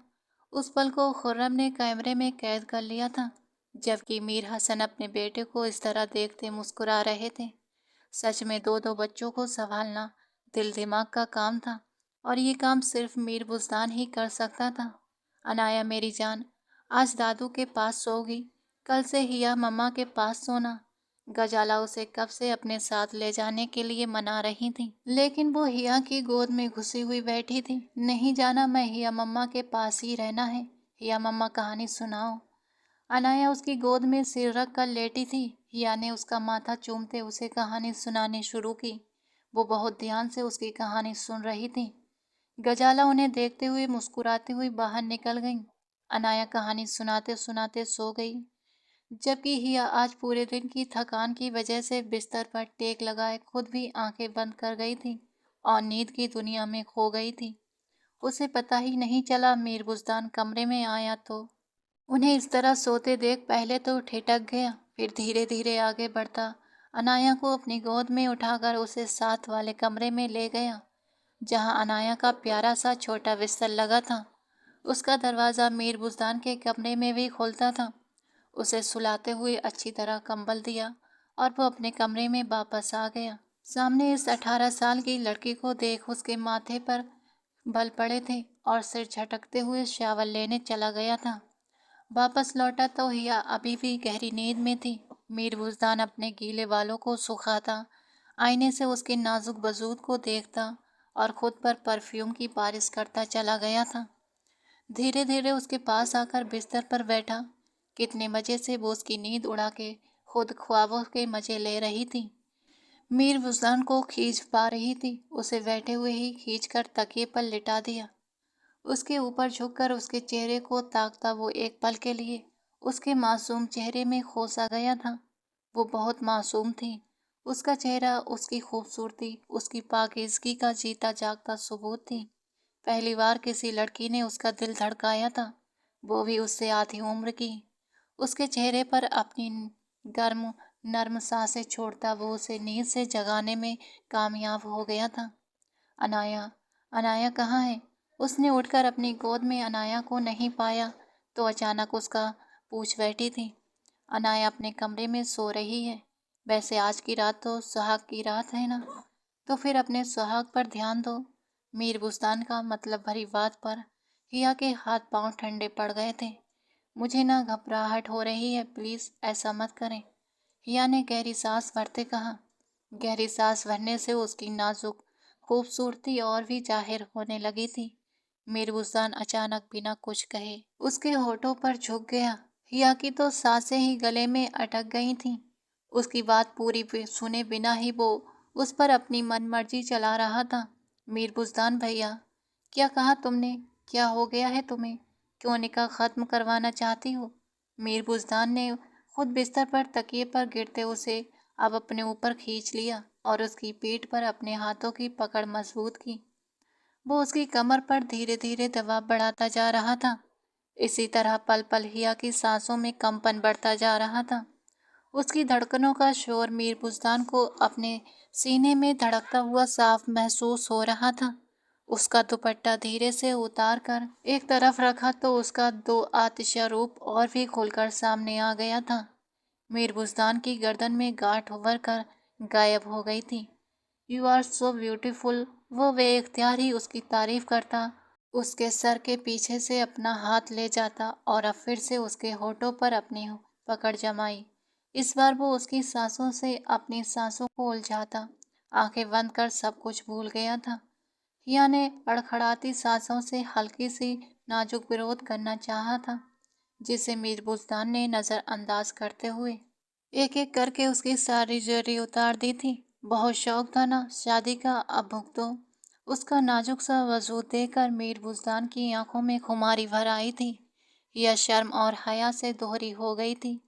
उस पल को खुर्रम ने कैमरे में कैद कर लिया था, जबकि मीर हसन अपने बेटे को इस तरह देखते मुस्कुरा रहे थे। सच में दो दो बच्चों को संभालना दिल दिमाग का काम था और ये काम सिर्फ मीर बुज़दान ही कर सकता था। अनाया मेरी जान, आज दादू के पास सोगी, कल से हिया मम्मा के पास सोना। गजाला उसे कब से अपने साथ ले जाने के लिए मना रही थी, लेकिन वो हिया की गोद में घुसी हुई बैठी थी। नहीं जाना, मैं हिया मम्मा के पास ही रहना है। हिया मम्मा कहानी सुनाओ। अनाया उसकी गोद में सिर रख कर लेटी थी। हिया ने उसका माथा चूमते उसे कहानी सुनानी शुरू की। वो बहुत ध्यान से उसकी कहानी सुन रही थी। गजाला उन्हें देखते हुए मुस्कुराती हुई बाहर निकल गई। अनाया कहानी सुनाते सुनाते सो गई, जबकि हिया आज पूरे दिन की थकान की वजह से बिस्तर पर टेक लगाए खुद भी आंखें बंद कर गई थी और नींद की दुनिया में खो गई थी। उसे पता ही नहीं चला मीर बुज़दान कमरे में आया तो उन्हें इस तरह सोते देख पहले तो ठिठक गया, फिर धीरे धीरे आगे बढ़ता अनाया को अपनी गोद में उठाकर उसे साथ वाले कमरे में ले गया, जहां अनाया का प्यारा सा छोटा बिस्तर लगा था। उसका दरवाज़ा मीर बुज़दान के कमरे में भी खुलता था। उसे सुलाते हुए अच्छी तरह कंबल दिया और वो अपने कमरे में वापस आ गया। सामने इस 18 साल की लड़की को देख उसके माथे पर बल पड़े थे और सिर झटकते हुए शावर लेने चला गया था। वापस लौटा तो हिया अभी भी गहरी नींद में थी। मीर बुज़दान अपने गीले बालों को सुखाता, आईने से उसके नाजुक वजूद को देखता और खुद पर परफ्यूम की बारिश करता चला गया था। धीरे धीरे उसके पास आकर बिस्तर पर बैठा। कितने मजे से वो उसकी नींद उड़ा के खुद ख्वाबों के मजे ले रही थी। मीर बुज़दान को खींच पा रही थी, उसे बैठे हुए ही खींचकर तकिए पर लिटा दिया। उसके ऊपर झुककर उसके चेहरे को ताकता वो एक पल के लिए उसके मासूम चेहरे में खो सा गया था। वो बहुत मासूम थी। उसका चेहरा, उसकी खूबसूरती, उसकी पाकीज़गी का जीता जागता सबूत थी। पहली बार किसी लड़की ने उसका दिल धड़काया था, वो भी उससे आधी उम्र की। उसके चेहरे पर अपनी गर्म नर्म सांसें छोड़ता वो उसे नींद से जगाने में कामयाब हो गया था। अनाया, अनाया कहाँ है? उसने उठकर अपनी गोद में अनाया को नहीं पाया तो अचानक उसका पूछ बैठी थी। अनाया अपने कमरे में सो रही है। वैसे आज की रात तो सुहाग की रात है ना, तो फिर अपने सुहाग पर ध्यान दो। मीर बुस्तान का मतलब भरी बात पर हिया के हाथ पांव ठंडे पड़ गए थे। मुझे ना घबराहट हो रही है, प्लीज़ ऐसा मत करें, हिया ने गहरी सांस भरते कहा। गहरी सांस भरने से उसकी नाजुक खूबसूरती और भी जाहिर होने लगी थी। मीर बुस्तान अचानक बिना कुछ कहे उसके होठों पर झुक गया। हिया की तो सांसें ही गले में अटक गई थीं। उसकी बात पूरी सुने बिना ही वो उस पर अपनी मनमर्जी चला रहा था। मीर बुस्तान भैया, क्या कहा तुमने? क्या हो गया है तुम्हें? क्यों निकाह खत्म करवाना चाहती हो? मीर बुस्तान ने खुद बिस्तर पर तकिए पर गिरते उसे अब अपने ऊपर खींच लिया और उसकी पीठ पर अपने हाथों की पकड़ मजबूत की। वो उसकी कमर पर धीरे धीरे दबाव बढ़ाता जा रहा था। इसी तरह पल पल हिया की सांसों में कंपन बढ़ता जा रहा था। उसकी धड़कनों का शोर मीर बुज़दान को अपने सीने में धड़कता हुआ साफ महसूस हो रहा था। उसका दुपट्टा धीरे से उतार कर एक तरफ रखा तो उसका दो आतिशा रूप और भी खुलकर सामने आ गया था। मीर बुज़दान की गर्दन में गांठ उभर कर गायब हो गई थी। यू आर सो ब्यूटीफुल, वो बेइख्तियार ही उसकी तारीफ करता, उसके सर के पीछे से अपना हाथ ले जाता और अब फिर से उसके होठों पर अपनी पकड़ जमाई। इस बार वो उसकी सांसों से अपनी सांसों को उलझाता, आंखें बंद कर सब कुछ भूल गया था। हिया ने अड़खड़ाती सांसों से हल्की सी नाजुक विरोध करना चाहा था, जिसे मीर बुज़दान ने नज़रअंदाज करते हुए एक एक करके उसकी सारी जरी उतार दी थी। बहुत शौक था ना शादी का, अब भुगतो। उसका नाजुक सा वजूद देखकर मीर बुज़दान की आंखों में खुमारी भर आई थी। यह शर्म और हया से दोहरी हो गई थी।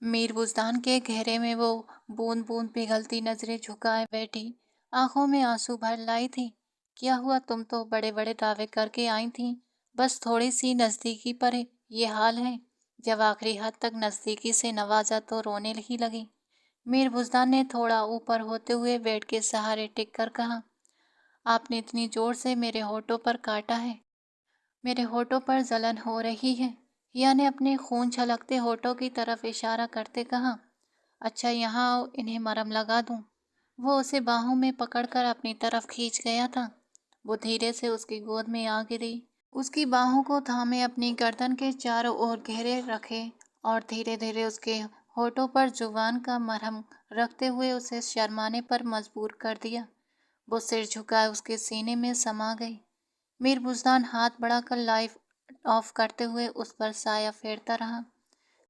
मीर बुज़दान के गहरे में वो बूंद बूंद पिघलती नजरें झुकाए बैठी, आंखों में आंसू भर लाई थी। क्या हुआ, तुम तो बड़े बड़े दावे करके आई थी, बस थोड़ी सी नज़दीकी पर ये हाल है। जब आखिरी हद तक नज़दीकी से नवाजा तो रोने ही लगी। मीर बुज़दान ने थोड़ा ऊपर होते हुए बेड के सहारे टिक कर कहा, आपने इतनी जोर से मेरे होठों पर काटा है, मेरे होठों पर जलन हो रही है। हिया ने अपने खून छलकते होठों की तरफ इशारा करते कहा, अच्छा यहाँ आओ, इन्हें मरहम लगा दूं। वो उसे बाहों में पकड़कर अपनी तरफ खींच गया था। वो धीरे से उसकी गोद में आ गिरी, उसकी बाहों को थामे अपनी गर्दन के चारों ओर घेरे रखे और धीरे धीरे उसके होठों पर जुबान का मरहम रखते हुए उसे शर्माने पर मजबूर कर दिया। वो सिर झुकाए उसके सीने में समा गई। मीर बुज़दान हाथ बढ़ाकर लाइट ऑफ करते हुए उस पर साया फेरता रहा।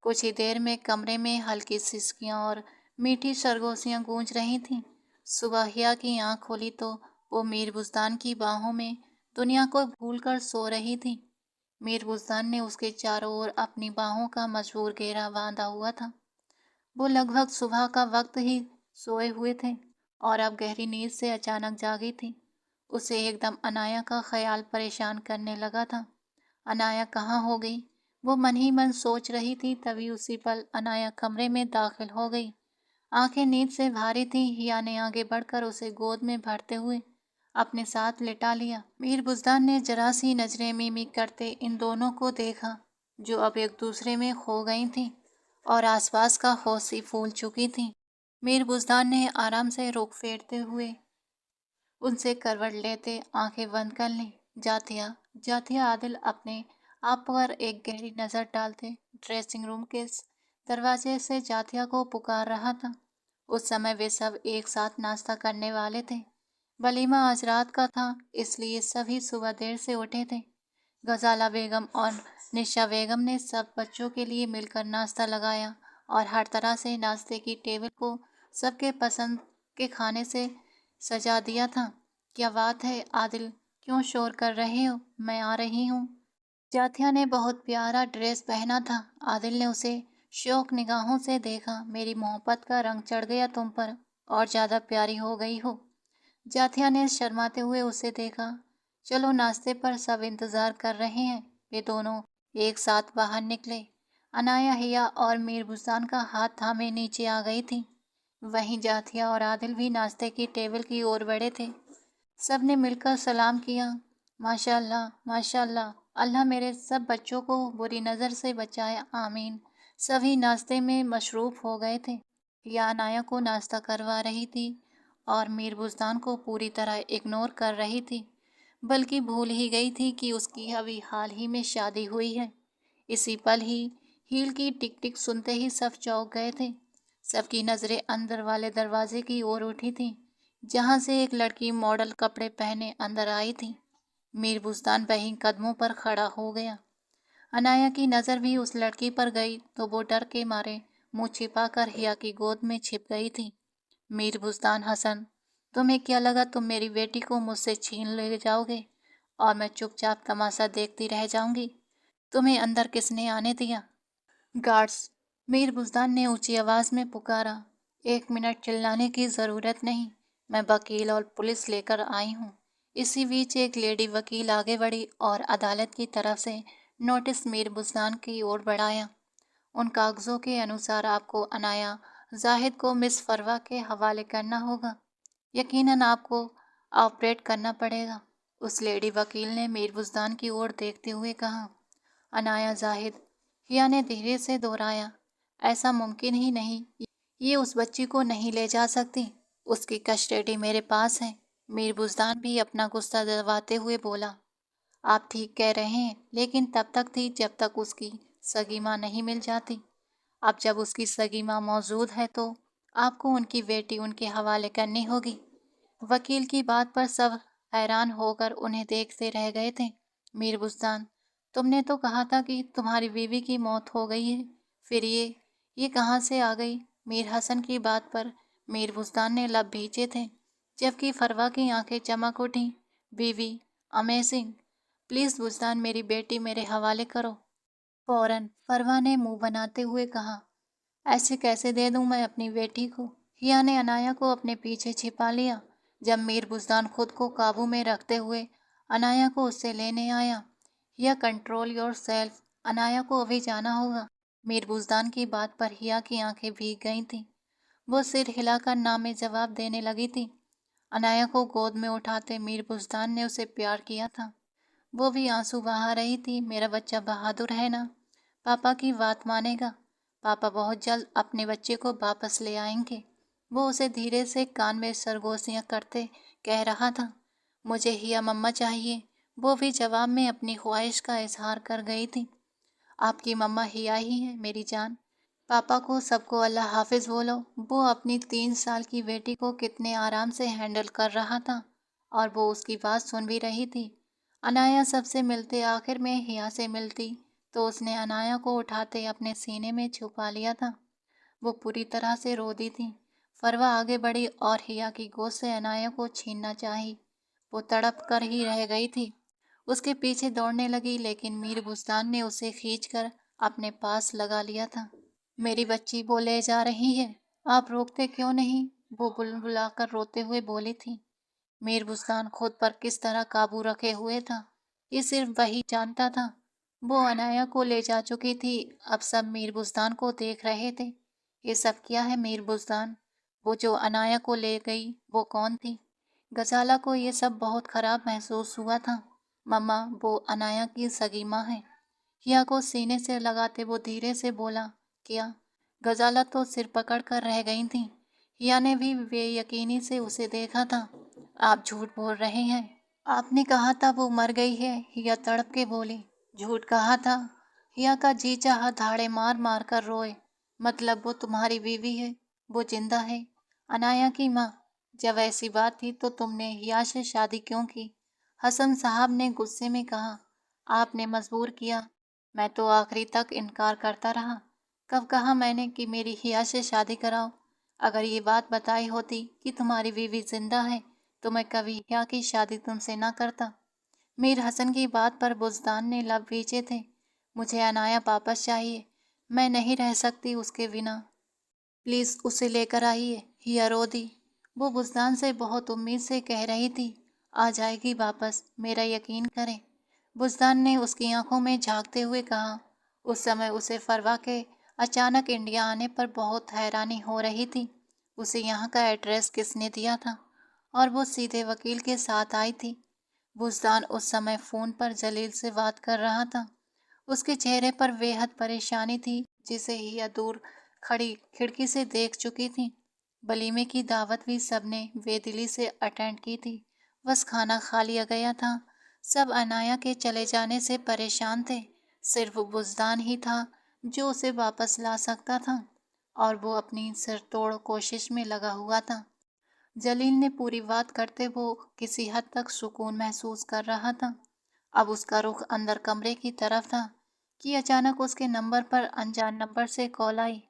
कुछ ही देर में कमरे में हल्की सिसकियां और मीठी सरगोशियां गूंज रही थीं। सुबह हिया की आंख खोली तो वो मीर बुज़दान की बाहों में दुनिया को भूलकर सो रही थी। मीर बुज़दान ने उसके चारों ओर अपनी बाहों का मजबूर घेरा बांधा हुआ था। वो लगभग सुबह का वक्त ही सोए हुए थे और अब गहरी नींद से अचानक जागी थी। उसे एकदम अनाया का ख्याल परेशान करने लगा था। अनाया कहाँ हो गई, वो मन ही मन सोच रही थी। तभी उसी पल अनाया कमरे में दाखिल हो गई। आंखें नींद से भारी थीं। हिया ने आगे बढ़कर उसे गोद में भरते हुए अपने साथ लिटा लिया। मीर बुज़दान ने जरा सी नजरें मिमिक करते इन दोनों को देखा, जो अब एक दूसरे में खो गई थीं और आसपास का होश ही फूल चुकी थीं। मीर बुज़दान ने आराम से रुख फेरते हुए उनसे करवट लेते आंखें बंद कर लीं। जातिया जातिया आदिल अपने आप पर एक गहरी नज़र डालते ड्रेसिंग रूम के दरवाजे से जातिया को पुकार रहा था। उस समय वे सब एक साथ नाश्ता करने वाले थे। वलीमा आज रात का था, इसलिए सभी सुबह देर से उठे थे। गजाला बेगम और निशा बेगम ने सब बच्चों के लिए मिलकर नाश्ता लगाया और हर तरह से नाश्ते की टेबल को सबके पसंद के खाने से सजा दिया था। क्या बात है आदिल, क्यों शोर कर रहे हो, मैं आ रही हूँ। जाथिया ने बहुत प्यारा ड्रेस पहना था। आदिल ने उसे शौक निगाहों से देखा। मेरी मोहब्बत का रंग चढ़ गया तुम पर और ज़्यादा प्यारी हो गई हो। जाथिया ने शर्माते हुए उसे देखा। चलो नाश्ते पर सब इंतज़ार कर रहे हैं। वे दोनों एक साथ बाहर निकले। अनाया, हिया और मीर बुज़दान का हाथ थामे नीचे आ गई थी। वहीं जाथिया और आदिल भी नाश्ते की टेबल की ओर बढ़े थे। सब ने मिलकर सलाम किया। माशाअल्लाह माशाअल्लाह, अल्लाह मेरे सब बच्चों को बुरी नज़र से बचाए, आमीन। सभी नाश्ते में मशरूफ़ हो गए थे। या अनाया को नाश्ता करवा रही थी और मीर बुज़दान को पूरी तरह इग्नोर कर रही थी, बल्कि भूल ही गई थी कि उसकी अभी हाल ही में शादी हुई है। इसी पल ही हील की टिक टिक सुनते ही सब चौंक गए थे। सबकी नज़रें अंदर वाले दरवाजे की ओर उठी थीं, जहाँ से एक लड़की मॉडल कपड़े पहने अंदर आई थी। मीर बुज़दान वहीं कदमों पर खड़ा हो गया। अनाया की नज़र भी उस लड़की पर गई तो वो डर के मारे मुंह छिपाकर हिया की गोद में छिप गई थी। मीर बुज़दान हसन, तुम्हें क्या लगा तुम मेरी बेटी को मुझसे छीन ले जाओगे और मैं चुपचाप तमाशा देखती रह जाऊंगी? तुम्हें अंदर किसने आने दिया? गार्ड्स, मीर बुज़दान ने ऊंची आवाज़ में पुकारा। 1 मिनट चिल्लाने की ज़रूरत नहीं, मैं वकील और पुलिस लेकर आई हूँ। इसी बीच एक लेडी वकील आगे बढ़ी और अदालत की तरफ से नोटिस मीर बुज़दान की ओर बढ़ाया। उन कागजों के अनुसार आपको अनाया जाहिद को मिस फरवा के हवाले करना होगा। यकीनन आपको ऑपरेट करना पड़ेगा। उस लेडी वकील ने मीर बुज़दान की ओर देखते हुए कहा। अनाया जाहिद, हिया ने धीरे से दोहराया। ऐसा मुमकिन ही नहीं, ये उस बच्ची को नहीं ले जा सकती। उसकी कस्टडी मेरे पास है। मीर बुज़दान भी अपना गुस्सा दबाते हुए बोला। आप ठीक कह रहे हैं, लेकिन तब तक थी जब तक उसकी सगी माँ नहीं मिल जाती। अब जब उसकी सगी माँ मौजूद है तो आपको उनकी बेटी उनके हवाले करनी होगी। वकील की बात पर सब हैरान होकर उन्हें देखते रह गए थे। मीर बुस्तान, तुमने तो कहा था कि तुम्हारी बीवी की मौत हो गई है, फिर ये कहाँ से आ गई? मीर हसन की बात पर मीर बुस्तान ने लब भींचे थे, जबकि फरवा की आंखें चमक उठीं। बीवी, अमेजिंग। प्लीज बुस्तान, मेरी बेटी मेरे हवाले करो। फौरन फरवा ने मुंह बनाते हुए कहा। ऐसे कैसे दे दूं मैं अपनी बेटी को? हिया ने अनाया को अपने पीछे छिपा लिया। जब मीर बुज़दान खुद को काबू में रखते हुए अनाया को उससे लेने आया। हिया, कंट्रोल योर सेल्फ, अनाया को अभी जाना होगा। मीर बुज़दान की बात पर हिया की आंखें भीग गई थीं। वो सिर हिलाकर ना में जवाब देने लगी थी। अनाया को गोद में उठाते मीर बुज़दान ने उसे प्यार किया था। वो भी आंसू बहा रही थी। मेरा बच्चा बहादुर है ना, पापा की बात मानेगा। पापा बहुत जल्द अपने बच्चे को वापस ले आएंगे। वो उसे धीरे से कान में सरगोशियां करते कह रहा था। मुझे हिया मम्मा चाहिए। वो भी जवाब में अपनी ख्वाहिश का इजहार कर गई थी। आपकी मम्मा हिया ही है मेरी जान। पापा को सबको अल्लाह हाफिज बोलो। वो अपनी 3 साल की बेटी को कितने आराम से हैंडल कर रहा था और वो उसकी बात सुन भी रही थी। अनाया सबसे मिलते आखिर में हिया से मिलती तो उसने अनाया को उठाते अपने सीने में छुपा लिया था। वो पूरी तरह से रो दी थी। फरवा आगे बढ़ी और हिया की गोद से अनाया को छीनना चाही। वो तड़प कर ही रह गई थी। उसके पीछे दौड़ने लगी, लेकिन मीर बुस्तान ने उसे खींचकर अपने पास लगा लिया था। मेरी बच्ची वो ले जा रही है, आप रोकते क्यों नहीं? वो बुलबुलाकर रोते हुए बोली थी। मीर बुस्तान खुद पर किस तरह काबू रखे हुए था, ये सिर्फ वही जानता था। वो अनाया को ले जा चुकी थी। अब सब मीर बुस्तान को देख रहे थे। ये सब क्या है मीर बुस्तान? वो जो अनाया को ले गई वो कौन थी? गजाला को ये सब बहुत खराब महसूस हुआ था। मम्मा, वो अनाया की सगी माँ है। हिया को सीने से लगाते वो धीरे से बोला। क्या? गजाला तो सिर पकड़ कर रह गई थी। हिया ने भी बेयकीनी से उसे देखा था। आप झूठ बोल रहे हैं। आपने कहा था वो मर गई है, हिया तड़प के बोली। झूठ कहा था? हिया का जी चाहा धाड़े मार मार कर रोए। मतलब वो तुम्हारी बीवी है, वो जिंदा है, अनाया की माँ। जब ऐसी बात थी तो तुमने हिया से शादी क्यों की? हसन साहब ने गुस्से में कहा। आपने मजबूर किया। मैं तो आखिरी तक इनकार करता रहा। कब कहा मैंने कि मेरी हिया से शादी कराओ? अगर ये बात बताई होती कि तुम्हारी बीवी जिंदा है तो मैं कभी हिया की शादी तुमसे ना करता। मीर हसन की बात पर बुज़दान ने लब भींचे थे। मुझे अनाया वापस चाहिए। मैं नहीं रह सकती उसके बिना। प्लीज़ उसे लेकर आइए। हिया रो दी। वो बुज़दान से बहुत उम्मीद से कह रही थी, आ जाएगी वापस, मेरा यकीन करें। बुज़दान ने उसकी आंखों में झांकते हुए कहा। उस समय उसे फरवा के अचानक इंडिया आने पर बहुत हैरानी हो रही थी। उसे यहाँ का एड्रेस किसने दिया था और वो सीधे वकील के साथ आई थी। बुज़दान उस समय फ़ोन पर जलील से बात कर रहा था। उसके चेहरे पर बेहद परेशानी थी, जिसे हिया दूर खड़ी खिड़की से देख चुकी थी। वलीमे की दावत भी सबने बेदिली से अटेंड की थी। बस खाना खा लिया गया था। सब अनाया के चले जाने से परेशान थे। सिर्फ बुज़दान ही था जो उसे वापस ला सकता था और वो अपनी सिरतोड़ कोशिश में लगा हुआ था। जलील ने पूरी बात करते वो किसी हद तक सुकून महसूस कर रहा था। अब उसका रुख अंदर कमरे की तरफ था कि अचानक उसके नंबर पर अनजान नंबर से कॉल आई,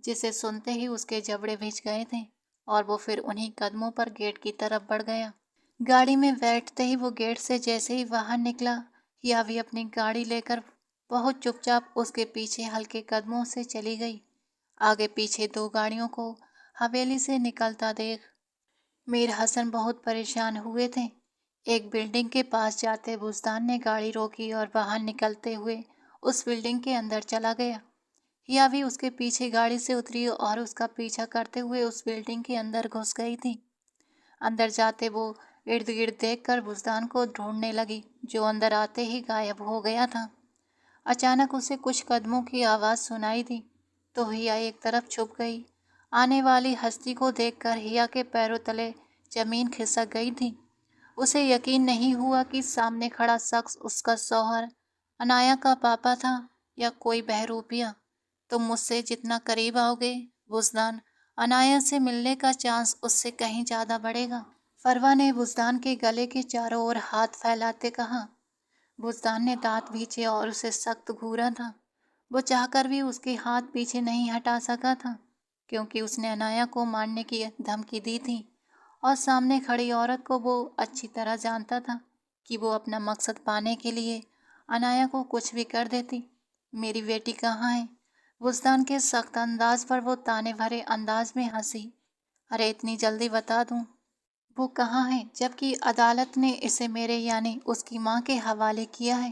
जिसे सुनते ही उसके जबड़े भिज गए थे और वो फिर उन्हीं कदमों पर गेट की तरफ बढ़ गया। गाड़ी में बैठते ही वो गेट से जैसे ही बाहर निकला, या भी अपनी गाड़ी लेकर बहुत चुपचाप उसके पीछे हल्के कदमों से चली गई। आगे पीछे 2 गाड़ियों को हवेली से निकलता देख मीर हसन बहुत परेशान हुए थे। एक बिल्डिंग के पास जाते बुजदान ने गाड़ी रोकी और बाहर निकलते हुए उस बिल्डिंग के अंदर चला गया। हिया भी उसके पीछे गाड़ी से उतरी और उसका पीछा करते हुए उस बिल्डिंग के अंदर घुस गई थी। अंदर जाते वो इर्द गिर्द देखकर बुजदान को ढूंढने लगी, जो अंदर आते ही गायब हो गया था। अचानक उसे कुछ कदमों की आवाज़ सुनाई दी तो हिया एक तरफ छुप गई। आने वाली हस्ती को देखकर हिया के पैरों तले जमीन खिसक गई थी। उसे यकीन नहीं हुआ कि सामने खड़ा शख्स उसका शौहर अनाया का पापा था या कोई बहरूपिया। तुम मुझसे जितना करीब आओगे बुजदान, अनाया से मिलने का चांस उससे कहीं ज़्यादा बढ़ेगा। फरवा ने बुजदान के गले के चारों ओर हाथ फैलाते कहा। बुजदान ने दांत भींचे और उसे सख्त घूरा था। वो चाहकर भी उसके हाथ पीछे नहीं हटा सका था, क्योंकि उसने अनाया को मारने की धमकी दी थी और सामने खड़ी औरत को वो अच्छी तरह जानता था कि वो अपना मकसद पाने के लिए अनाया को कुछ भी कर देती। मेरी बेटी कहाँ है? बुजदान के सख्त अंदाज पर वो ताने भरे अंदाज में हंसी। अरे इतनी जल्दी बता दूं वो कहाँ है, जबकि अदालत ने इसे मेरे यानी उसकी माँ के हवाले किया है।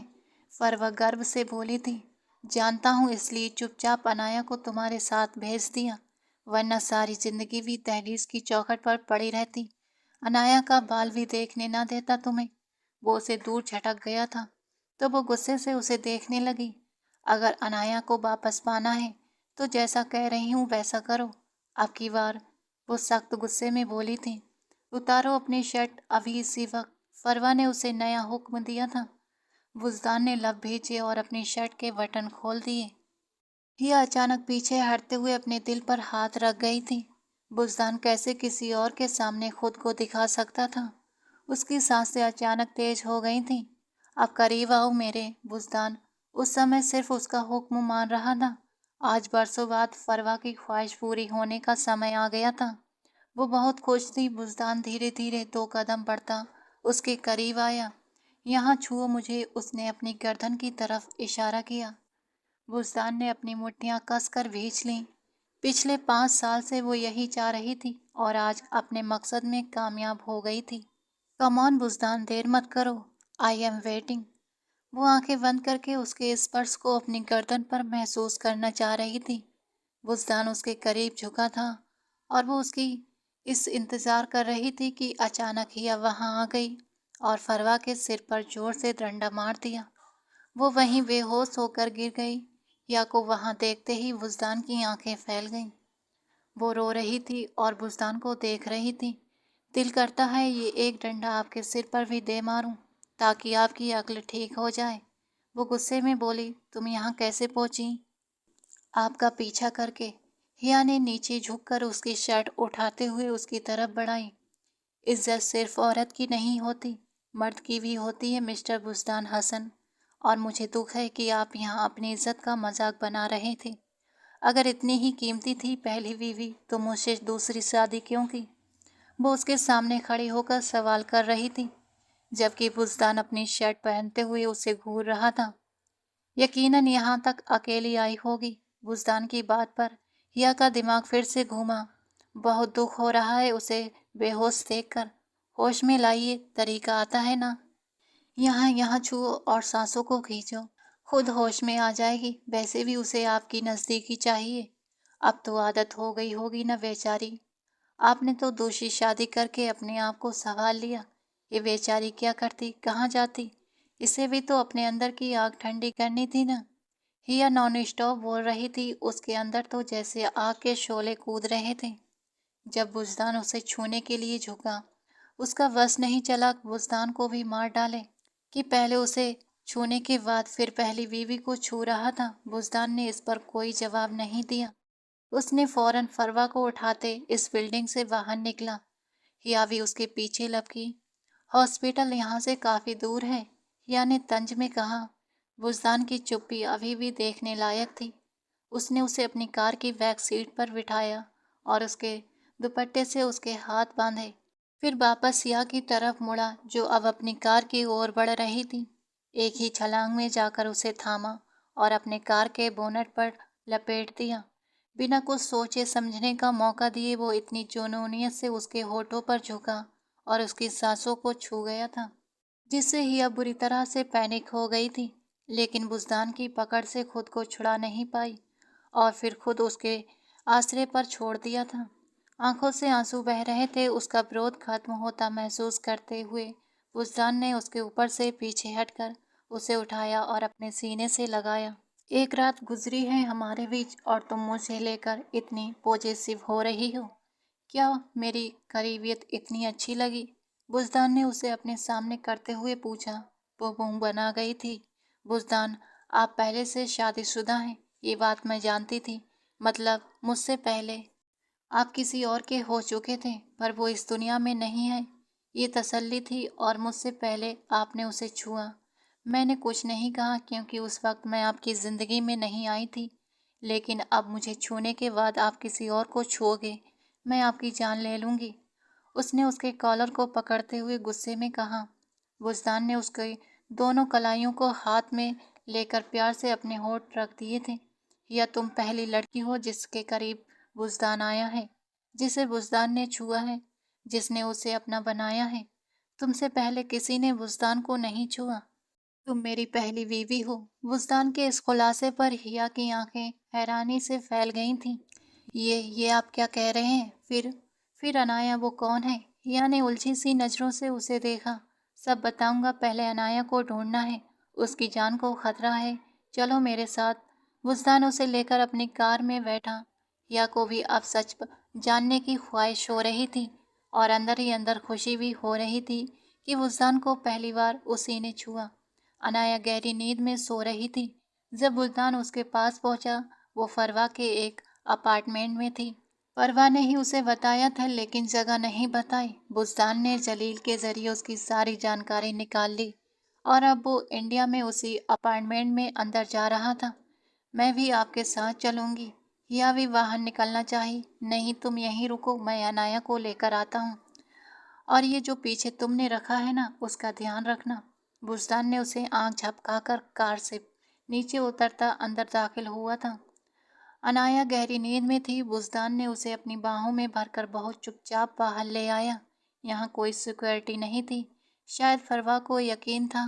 फरवा गर्व से बोली थी। जानता हूँ, इसलिए चुपचाप अनाया को तुम्हारे साथ भेज दिया, वरना सारी जिंदगी भी दहलीज की चौखट पर पड़ी रहती। अनाया का बाल भी देखने ना देता तुम्हें। वो उसे दूर झटक गया था तो वो गुस्से से उसे देखने लगी। अगर अनाया को वापस पाना है तो जैसा कह रही हूँ वैसा करो। अब की बार वो सख्त गुस्से में बोली थी। उतारो अपनी शर्ट अभी इसी वक्त, फरवा ने उसे नया हुक्म दिया था। बुजदान ने लब भेजे और अपनी शर्ट के बटन खोल दिए। यह अचानक पीछे हटते हुए अपने दिल पर हाथ रख गई थी। बुजदान कैसे किसी और के सामने खुद को दिखा सकता था? उसकी सांसें अचानक तेज हो गई थीं। अब करीब आओ मेरे, बुजदान उस समय सिर्फ उसका हुक्म मान रहा था। आज बरसों बाद फरवा की ख्वाहिश पूरी होने का समय आ गया था। वो बहुत खुश थी। बुजदान धीरे धीरे 2 कदम बढ़ता उसके करीब आया। यहाँ छुओ मुझे, उसने अपनी गर्दन की तरफ इशारा किया। बुजदान ने अपनी मुट्ठियाँ कसकर भींच लीं। पिछले 5 साल से वो यही चाह रही थी और आज अपने मकसद में कामयाब हो गई थी। कम ऑन बुजदान, देर मत करो, आई एम वेटिंग। वो आंखें बंद करके उसके स्पर्श को अपनी गर्दन पर महसूस करना चाह रही थी। बुजदान उसके करीब झुका था और वो उसकी इस इंतज़ार कर रही थी कि अचानक ही वहाँ आ गई और फरवा के सिर पर जोर से डंडा मार दिया। वो वहीं बेहोश होकर गिर गई। या को वहाँ देखते ही बुजदान की आंखें फैल गईं। वो रो रही थी और बुजदान को देख रही थी। दिल करता है ये एक डंडा आपके सिर पर भी दे मारूं, ताकि आपकी अक्ल ठीक हो जाए। वो गुस्से में बोली, तुम यहाँ कैसे पहुंची? आपका पीछा करके। हिया ने नीचे झुककर उसकी शर्ट उठाते हुए उसकी तरफ बढ़ाई। इज्जत सिर्फ औरत की नहीं होती, मर्द की भी होती है मिस्टर बुजदान हसन, और मुझे दुख है कि आप यहाँ अपनी इज्जत का मजाक बना रहे थे। अगर इतनी ही कीमती थी पहली बीवी तो मुझसे दूसरी शादी क्यों की? वो उसके सामने खड़ी होकर सवाल कर रही थी, जबकि बुजदान अपनी शर्ट पहनते हुए उसे घूर रहा था। यकीनन यहाँ तक अकेली आई होगी। बुजदान की बात पर हिया का दिमाग फिर से घूमा। बहुत दुख हो रहा है उसे बेहोश देखकर। होश में लाइए, तरीका आता है ना। यहाँ यहाँ छुओ और सांसों को खींचो, खुद होश में आ जाएगी। वैसे भी उसे आपकी नज़दीकी चाहिए। अब तो आदत हो गई होगी ना बेचारी। आपने तो दूसरी शादी करके अपने आप को संभाल लिया। ये बेचारी क्या करती, कहाँ जाती? इसे भी तो अपने अंदर की आग ठंडी करनी थी ना। हिया नॉन स्टॉप बोल रही थी। उसके अंदर तो जैसे आग के शोले कूद रहे थे। जब बुजदान उसे छूने के लिए झुका, उसका वश नहीं चला बुजदान को भी मार डाले कि पहले उसे छूने के बाद फिर पहली बीवी को छू रहा था। बुजदान ने इस पर कोई जवाब नहीं दिया। उसने फौरन फरवा को उठाते इस बिल्डिंग से बाहर निकला। हिया भी उसके पीछे लपकी। हॉस्पिटल यहाँ से काफ़ी दूर है, हिया ने तंज में कहा। बुजदान की चुप्पी अभी भी देखने लायक थी। उसने उसे अपनी कार की बैक सीट पर बिठाया और उसके दुपट्टे से उसके हाथ बांधे। फिर वापस हिया की तरफ मुड़ा, जो अब अपनी कार की ओर बढ़ रही थी। एक ही छलांग में जाकर उसे थामा और अपने कार के बोनट पर लपेट दिया। बिना कुछ सोचे समझने का मौका दिए वो इतनी जुनूनियत से उसके होठों पर झुका और उसकी सांसों को छू गया था जिससे हिया बुरी तरह से पैनिक हो गई थी, लेकिन बुज़दान की पकड़ से खुद को छुड़ा नहीं पाई और फिर खुद उसके आश्रय पर छोड़ दिया था। आंखों से आंसू बह रहे थे। उसका विरोध खत्म होता महसूस करते हुए बुज़दान ने उसके ऊपर से पीछे हटकर उसे उठाया और अपने सीने से लगाया। एक रात गुजरी है हमारे बीच और तुम मुझे लेकर इतनी पॉजेसिव हो रही हो। क्या मेरी करीबियत इतनी अच्छी लगी? बुज़दान ने उसे अपने सामने करते हुए पूछा। वो मुंह बना गई थी। बुज़दान, आप पहले से शादीशुदा हैं, ये बात मैं जानती थी। मतलब मुझसे पहले आप किसी और के हो चुके थे, पर वो इस दुनिया में नहीं है, ये तसल्ली थी। और मुझसे पहले आपने उसे छुआ। मैंने कुछ नहीं कहा क्योंकि उस वक्त मैं आपकी ज़िंदगी में नहीं आई थी, लेकिन अब मुझे छूने के बाद आप किसी और को छुओगे, मैं आपकी जान ले लूँगी। उसने उसके कॉलर को पकड़ते हुए गुस्से में कहा। बुज़दान ने उसके दोनों कलाइयों को हाथ में लेकर प्यार से अपने होंठ रख दिए थे। या तुम पहली लड़की हो जिसके करीब बुज़दान आया है, जिसे बुज़दान ने छुआ है, जिसने उसे अपना बनाया है। तुमसे पहले किसी ने बुज़दान को नहीं छुआ। तुम मेरी पहली बीवी हो। बुज़दान के इस खुलासे पर हिया की आंखें हैरानी से फैल गई थीं। ये आप क्या कह रहे हैं? फिर अनाया वो कौन है? हिया ने उलझी सी नज़रों से उसे देखा। सब बताऊंगा, पहले अनाया को ढूंढना है, उसकी जान को खतरा है। चलो मेरे साथ। बुज़दान उसे लेकर अपनी कार में बैठा। हिया को भी अब जानने की ख्वाहिश हो रही थी और अंदर ही अंदर खुशी भी हो रही थी कि बुज़दान को पहली बार उसी ने छुआ। अनाया गहरी नींद में सो रही थी। जब बुज़दान उसके पास पहुंचा, वो फरवा के एक अपार्टमेंट में थी। परवा ने ही उसे बताया था, लेकिन जगह नहीं बताई। बुज़दान ने जलील के जरिए उसकी सारी जानकारी निकाल ली और अब वो इंडिया में उसी अपार्टमेंट में अंदर जा रहा था। मैं भी आपके साथ चलूंगी। या भी बाहर निकलना चाहिए। नहीं, तुम यहीं रुको, मैं अनाया को लेकर आता हूँ। और ये जो पीछे तुमने रखा है ना, उसका ध्यान रखना। बुज़दान ने उसे आंख झपकाकर कार से नीचे उतरता अंदर दाखिल हुआ था। अनाया गहरी नींद में थी। बुज़दान ने उसे अपनी बाहों में भरकर बहुत चुपचाप बाहर ले आया। यहाँ कोई सिक्योरिटी नहीं थी। शायद फरवा को यकीन था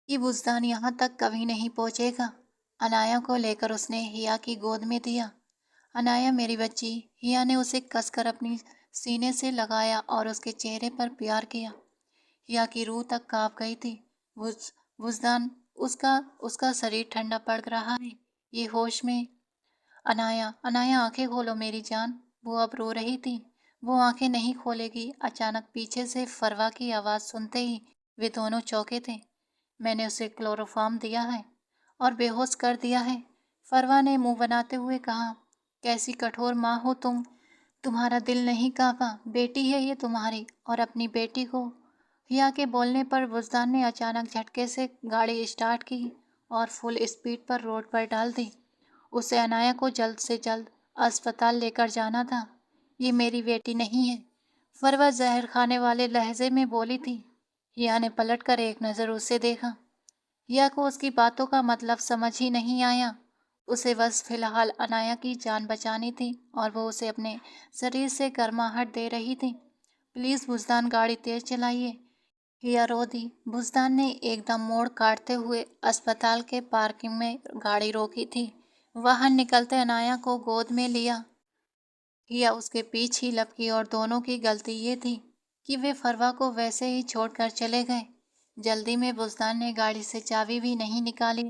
कि बुज़दान यहाँ तक कभी नहीं पहुँचेगा। अनाया को लेकर उसने हिया की गोद में दिया। अनाया मेरी बच्ची। हिया ने उसे कसकर अपनी सीने से लगाया और उसके चेहरे पर प्यार किया। हिया की रूह तक कांप गई थी। बुज़दान, उसका उसका शरीर ठंडा पड़ रहा है, ये होश में। अनाया, अनाया आंखें खोलो मेरी जान। वो अब रो रही थी। वो आंखें नहीं खोलेगी। अचानक पीछे से फरवा की आवाज़ सुनते ही वे दोनों चौंके थे। मैंने उसे क्लोरोफॉर्म दिया है और बेहोश कर दिया है, फरवा ने मुंह बनाते हुए कहा। कैसी कठोर माँ हो तुम। तुम्हारा दिल नहीं कांपा? बेटी है ये तुम्हारी, और अपनी बेटी को। हिया के बोलने पर बुज़दान ने अचानक झटके से गाड़ी स्टार्ट की और फुल स्पीड पर रोड पर डाल दी। उसे अनाया को जल्द से जल्द अस्पताल लेकर जाना था। ये मेरी बेटी नहीं है, फरवा जहर खाने वाले लहजे में बोली थी। हिया ने पलटकर एक नज़र उसे देखा। हिया को उसकी बातों का मतलब समझ ही नहीं आया। उसे बस फिलहाल अनाया की जान बचानी थी और वो उसे अपने शरीर से गर्माहट दे रही थी। प्लीज़ बुज़दान, गाड़ी तेज चलाइए। हिया रो दी। बुज़दान ने एकदम मोड़ काटते हुए अस्पताल के पार्किंग में गाड़ी रोकी थी। बाहर निकलते अनाया को गोद में लिया। हिया उसके पीछे ही लपकी और दोनों की गलती ये थी कि वे फरवा को वैसे ही छोड़कर चले गए। जल्दी में बुज़दान ने गाड़ी से चाबी भी नहीं निकाली।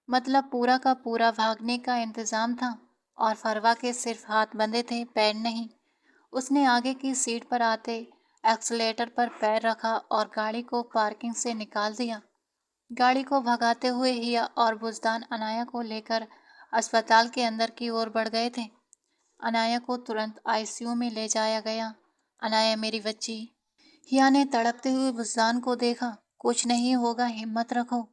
मतलब पूरा का पूरा भागने का इंतज़ाम था और फरवा के सिर्फ हाथ बंधे थे, पैर नहीं। उसने आगे की सीट पर आते एक्सीलेटर पर पैर रखा और गाड़ी को पार्किंग से निकाल दिया। गाड़ी को भगाते हुए हिया और बुज़दान अनाया को लेकर अस्पताल के अंदर की ओर बढ़ गए थे। अनाया को तुरंत आईसीयू में ले जाया गया। अनाया मेरी बच्ची। हिया ने तड़पते हुए बुज़दान को देखा। कुछ नहीं होगा, हिम्मत रखो।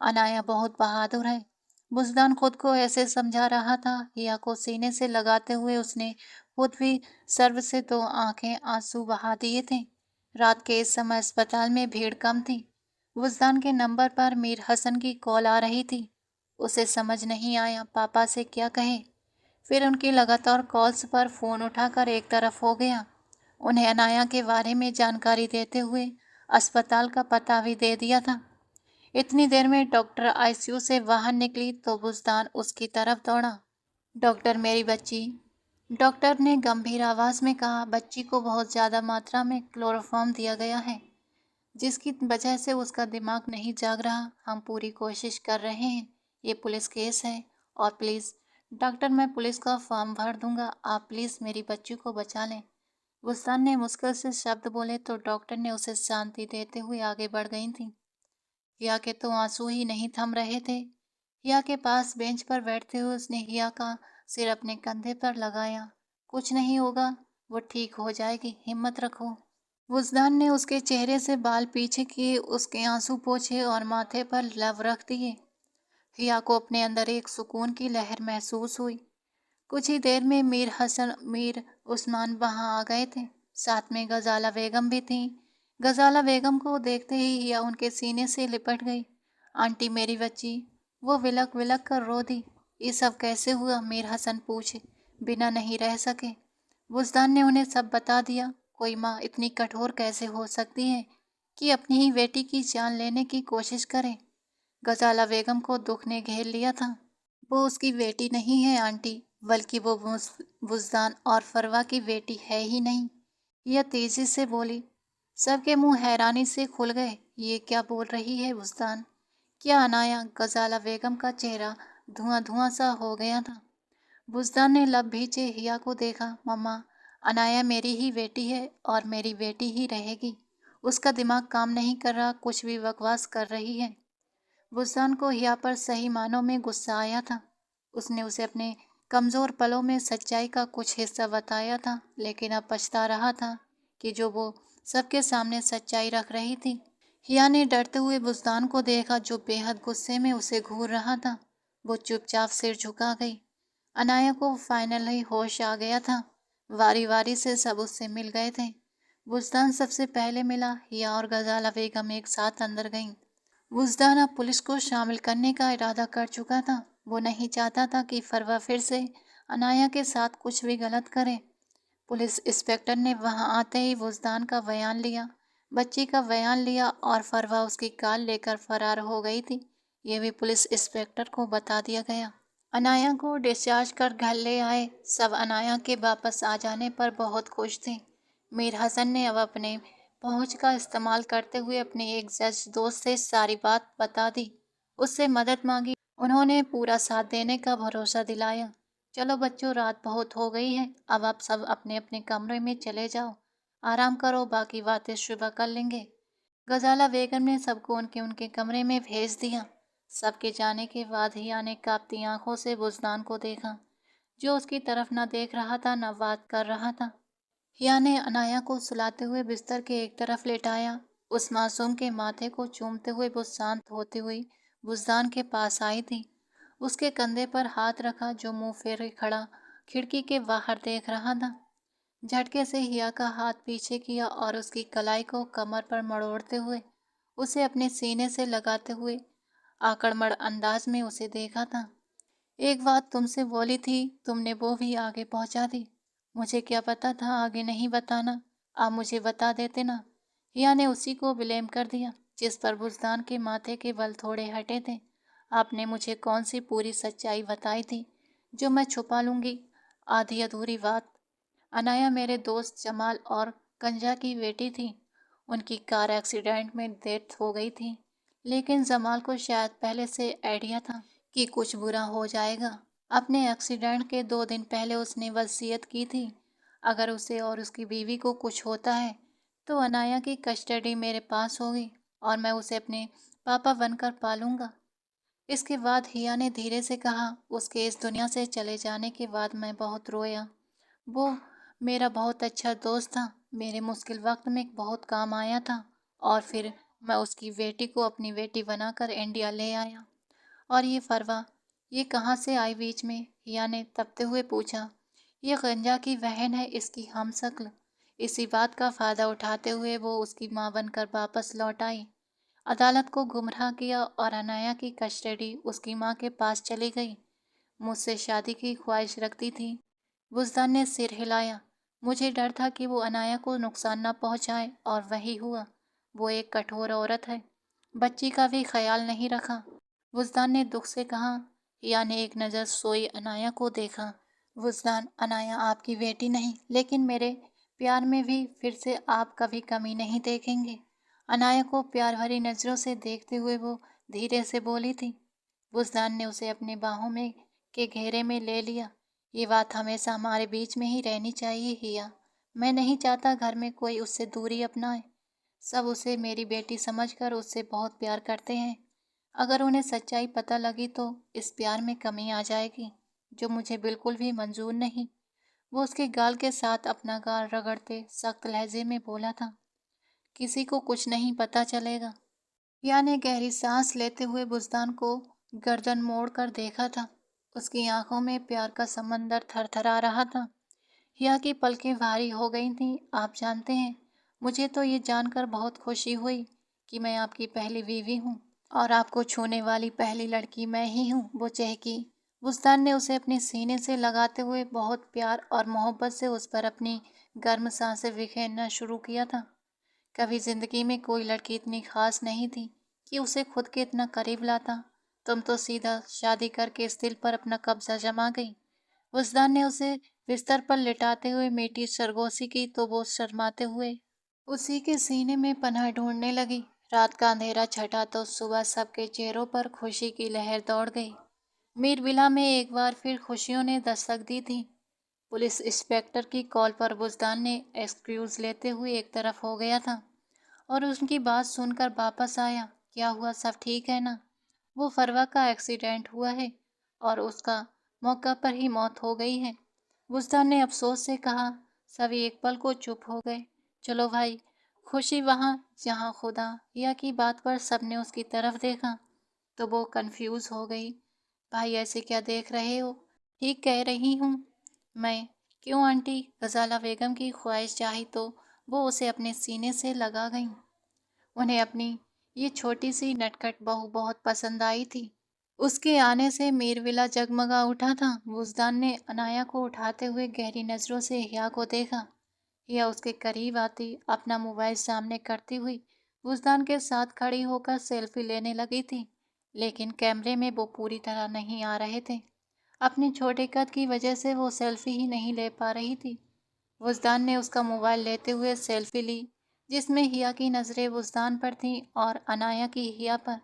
अनाया बहुत बहादुर है। बुज़दान खुद को ऐसे समझा रहा था। हिया को सीने से लगाते हुए उसने खुद भी सर्व से दो आंखें आंसू बहा दिए थे। रात के इस समय अस्पताल में भीड़ कम थी। बुज़दान के नंबर पर मीर हसन की कॉल आ रही थी। उसे समझ नहीं आया पापा से क्या कहे। फिर उनकी लगातार कॉल्स पर फ़ोन उठाकर एक तरफ हो गया। उन्हें अनाया के बारे में जानकारी देते हुए अस्पताल का पता भी दे दिया था। इतनी देर में डॉक्टर आईसीयू से बाहर निकली तो बुज़दान उसकी तरफ दौड़ा। डॉक्टर, मेरी बच्ची, डॉक्टर ने गंभीर आवाज़ में कहा, बच्ची को बहुत ज़्यादा मात्रा में क्लोरोफॉर्म दिया गया है, जिसकी वजह से उसका दिमाग नहीं जाग रहा। हम पूरी कोशिश कर रहे हैं। ये पुलिस केस है और प्लीज़ डॉक्टर, मैं पुलिस का फॉर्म भर दूंगा, आप प्लीज़ मेरी बच्ची को बचा लें। बुस्तान ने मुश्किल से शब्द बोले तो डॉक्टर ने उसे शांति देते हुए आगे बढ़ गई थी। हिया के तो आंसू ही नहीं थम रहे थे। हिया के पास बेंच पर बैठते हुए उसने हिया का सिर अपने कंधे पर लगाया। कुछ नहीं होगा, वो ठीक हो जाएगी, हिम्मत रखो। वुजदान ने उसके चेहरे से बाल पीछे किए, उसके आंसू पोंछे और माथे पर लव रख दिए। हिया को अपने अंदर एक सुकून की लहर महसूस हुई। कुछ ही देर में मीर हसन, मीर उस्मान वहां आ गए थे। साथ में गजाला बेगम भी थी। गजाला बेगम को देखते ही हिया उनके सीने से लिपट गई। आंटी, मेरी बच्ची, वो विलक विलक कर रो दी। ये सब कैसे हुआ? मीर हसन पूछे। बिना नहीं रह सके। बुज़दान ने उन्हें सब बता दिया। कोई माँ इतनी कठोर कैसे हो सकती है कि अपनी ही बेटी की जान लेने की कोशिश करे? गजाला बेगम को दुख ने घेर लिया था। वो उसकी बेटी नहीं है आंटी, बल्कि वो बुज़दान और फरवा की बेटी है ही नहीं। यह तेजी से बोली। सबके मुंह हैरानी से खुल गए। ये क्या बोल रही है बुज़दान? क्या अनाया? गजाला बेगम का चेहरा धुआं धुआं सा हो गया था। बुज़दान ने लब भींचे हिया को देखा। मम्मा, अनाया मेरी ही बेटी है और मेरी बेटी ही रहेगी। उसका दिमाग काम नहीं कर रहा, कुछ भी बकवास कर रही है। बुज़दान को हिया पर सही मानों में गुस्सा आया था। उसने उसे अपने कमज़ोर पलों में सच्चाई का कुछ हिस्सा बताया था, लेकिन अब पछता रहा था कि जो वो सबके सामने सच्चाई रख रही थी। हिया ने डरते हुए बुज़दान को देखा, जो बेहद गुस्से में उसे घूर रहा था। वो चुपचाप सिर झुका गई। अनाया को फाइनली होश आ गया था। वारी वारी से सब उससे मिल गए थे। बुज़दान सबसे पहले मिला। हिया और गजाला बेगम एक साथ अंदर गईं। बुज़दान अब पुलिस को शामिल करने का इरादा कर चुका था। वो नहीं चाहता था कि फरवा फिर से अनाया के साथ कुछ भी गलत करे। पुलिस इंस्पेक्टर ने वहां आते ही बुज़दान का बयान लिया, बच्ची का बयान लिया और फरवा उसकी कार लेकर फरार हो गई थी। ये भी पुलिस इंस्पेक्टर को बता दिया गया। अनाया को डिस्चार्ज कर घर ले आए। सब अनाया के वापस आ जाने पर बहुत खुश थे। मीर हसन ने अब अपने पहुंच का इस्तेमाल करते हुए अपने एक जज दोस्त से सारी बात बता दी, उससे मदद मांगी। उन्होंने पूरा साथ देने का भरोसा दिलाया। चलो बच्चों, रात बहुत हो गई है, अब आप सब अपने अपने कमरे में चले जाओ, आराम करो, बाकी बातें सुबह कर लेंगे। गजाला बेगम ने सबको उनके उनके कमरे में भेज दिया। सबके जाने के बाद हिया ने कांपती आंखों से बुज़दान को देखा, जो उसकी तरफ न देख रहा था न बात कर रहा था। हिया ने अनाया को सुलाते हुए बिस्तर के एक तरफ लेटाया। उस मासूम के माथे को चूमते हुए वो शांत होती हुई बुज़दान के पास आई थी। उसके कंधे पर हाथ रखा, जो मुंह फेरे खड़ा खिड़की के बाहर देख रहा था। झटके से हिया का हाथ पीछे किया और उसकी कलाई को कमर पर मरोड़ते हुए उसे अपने सीने से लगाते हुए आकड़मड़ अंदाज में उसे देखा था। एक बात तुमसे बोली थी, तुमने वो भी आगे पहुंचा दी। मुझे क्या पता था आगे नहीं बताना, आप मुझे बता देते ना। हिया ने उसी को ब्लेम कर दिया जिस पर बुज़दान के माथे के बल थोड़े हटे थे। आपने मुझे कौन सी पूरी सच्चाई बताई थी जो मैं छुपा लूंगी? आधी अधूरी बात। अनाया मेरे दोस्त जमाल और गंजा की बेटी थी। उनकी कार एक्सीडेंट में डेथ हो गई थी, लेकिन जमाल को शायद पहले से आइडिया था कि कुछ बुरा हो जाएगा। अपने एक्सीडेंट के 2 दिन पहले उसने वसीयत की थी, अगर उसे और उसकी बीवी को कुछ होता है तो अनाया की कस्टडी मेरे पास होगी और मैं उसे अपने पापा बनकर पालूंगा। इसके बाद हिया ने धीरे से कहा, उसके इस दुनिया से चले जाने के बाद मैं बहुत रोया। वो मेरा बहुत अच्छा दोस्त था, मेरे मुश्किल वक्त में बहुत काम आया था और फिर मैं उसकी बेटी को अपनी बेटी बनाकर इंडिया ले आया। और ये फरवा, ये कहाँ से आई बीच में? हिया ने तपते हुए पूछा। ये गंजा की बहन है, इसकी हमशक्ल। इसी बात का फायदा उठाते हुए वो उसकी माँ बनकर वापस लौट आई, अदालत को गुमराह किया और अनाया की कस्टडी उसकी माँ के पास चली गई। मुझसे शादी की ख्वाहिश रखती थी। बुज़दान ने सिर हिलाया। मुझे डर था कि वो अनाया को नुकसान न पहुंचाए और वही हुआ। वो एक कठोर औरत है। बच्ची का भी ख्याल नहीं रखा। वुजदान ने दुख से कहा। हिया ने एक नज़र सोई अनाया को देखा। वुजदान, अनाया आपकी बेटी नहीं, लेकिन मेरे प्यार में भी फिर से आप कभी कमी नहीं देखेंगे। अनाया को प्यार भरी नज़रों से देखते हुए वो धीरे से बोली थी। वुजदान ने उसे अपने बाहों में के घेरे में ले लिया। ये बात हमेशा हमारे बीच में ही रहनी चाहिए हिया। मैं नहीं चाहता घर में कोई उससे दूरी अपनाए। सब उसे मेरी बेटी समझकर उससे बहुत प्यार करते हैं। अगर उन्हें सच्चाई पता लगी तो इस प्यार में कमी आ जाएगी, जो मुझे बिल्कुल भी मंजूर नहीं। वो उसके गाल के साथ अपना गाल रगड़ते सख्त लहजे में बोला था, किसी को कुछ नहीं पता चलेगा। पिया ने गहरी सांस लेते हुए बुज़दान को गर्दन मोड़ कर देखा था। उसकी आंखों में प्यार का समंदर थरथरा रहा था। हिया की पलकें भारी हो गई थीं। आप जानते हैं, मुझे तो ये जानकर बहुत खुशी हुई कि मैं आपकी पहली बीवी हूँ और आपको छूने वाली पहली लड़की मैं ही हूँ, वो चहकी। बुज़दान ने उसे अपने सीने से लगाते हुए बहुत प्यार और मोहब्बत से उस पर अपनी गर्म सांसें बिखेरना शुरू किया था। कभी जिंदगी में कोई लड़की इतनी खास नहीं थी कि उसे खुद के इतना करीब लाता। तुम तो सीधा शादी करके इस दिल पर अपना कब्जा जमा गई। वजदान ने उसे बिस्तर पर लिटाते हुए मीठी सरगोशी की तो वो शर्माते हुए उसी के सीने में पनाह ढूंढने लगी। रात का अंधेरा छटा तो सुबह सबके चेहरों पर खुशी की लहर दौड़ गई। मीरविला में एक बार फिर खुशियों ने दस्तक दी थी। पुलिस इंस्पेक्टर की कॉल पर बुज़दान ने एक्सक्यूज़ लेते हुए एक तरफ हो गया था और उनकी बात सुनकर वापस आया। क्या हुआ, सब ठीक है ना? वो फरवा का एक्सीडेंट हुआ है और उसका मौका पर ही मौत हो गई है। बुज़दान ने अफसोस से कहा। सभी एक पल को चुप हो गए। चलो भाई, खुशी वहाँ जहाँ खुदा या की बात पर सबने उसकी तरफ देखा तो वो कंफ्यूज हो गई। भाई ऐसे क्या देख रहे हो? ठीक कह रही हूँ मैं। क्यों आंटी? गजाला बेगम की ख्वाहिश चाही तो वो उसे अपने सीने से लगा गईं। उन्हें अपनी ये छोटी सी नटखट बहू बहुत पसंद आई थी। उसके आने से मीरविला जगमगा उठा था। वुजदान ने अनाया को उठाते हुए गहरी नज़रों से हिया को देखा। हिया उसके करीब आती अपना मोबाइल सामने करती हुई वुजदान के साथ खड़ी होकर सेल्फी लेने लगी थी, लेकिन कैमरे में वो पूरी तरह नहीं आ रहे थे। अपने छोटे कद की वजह से वो सेल्फी ही नहीं ले पा रही थी। वुजदान ने उसका मोबाइल लेते हुए सेल्फी ली, जिसमें हिया की नज़रें वुजदान पर थीं और अनाया की हिया पर।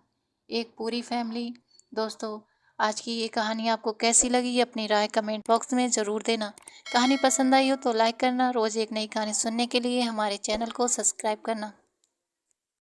एक पूरी फैमिली। दोस्तों, आज की ये कहानी आपको कैसी लगी अपनी राय कमेंट बॉक्स में ज़रूर देना। कहानी पसंद आई हो तो लाइक करना। रोज़ एक नई कहानी सुनने के लिए हमारे चैनल को सब्सक्राइब करना।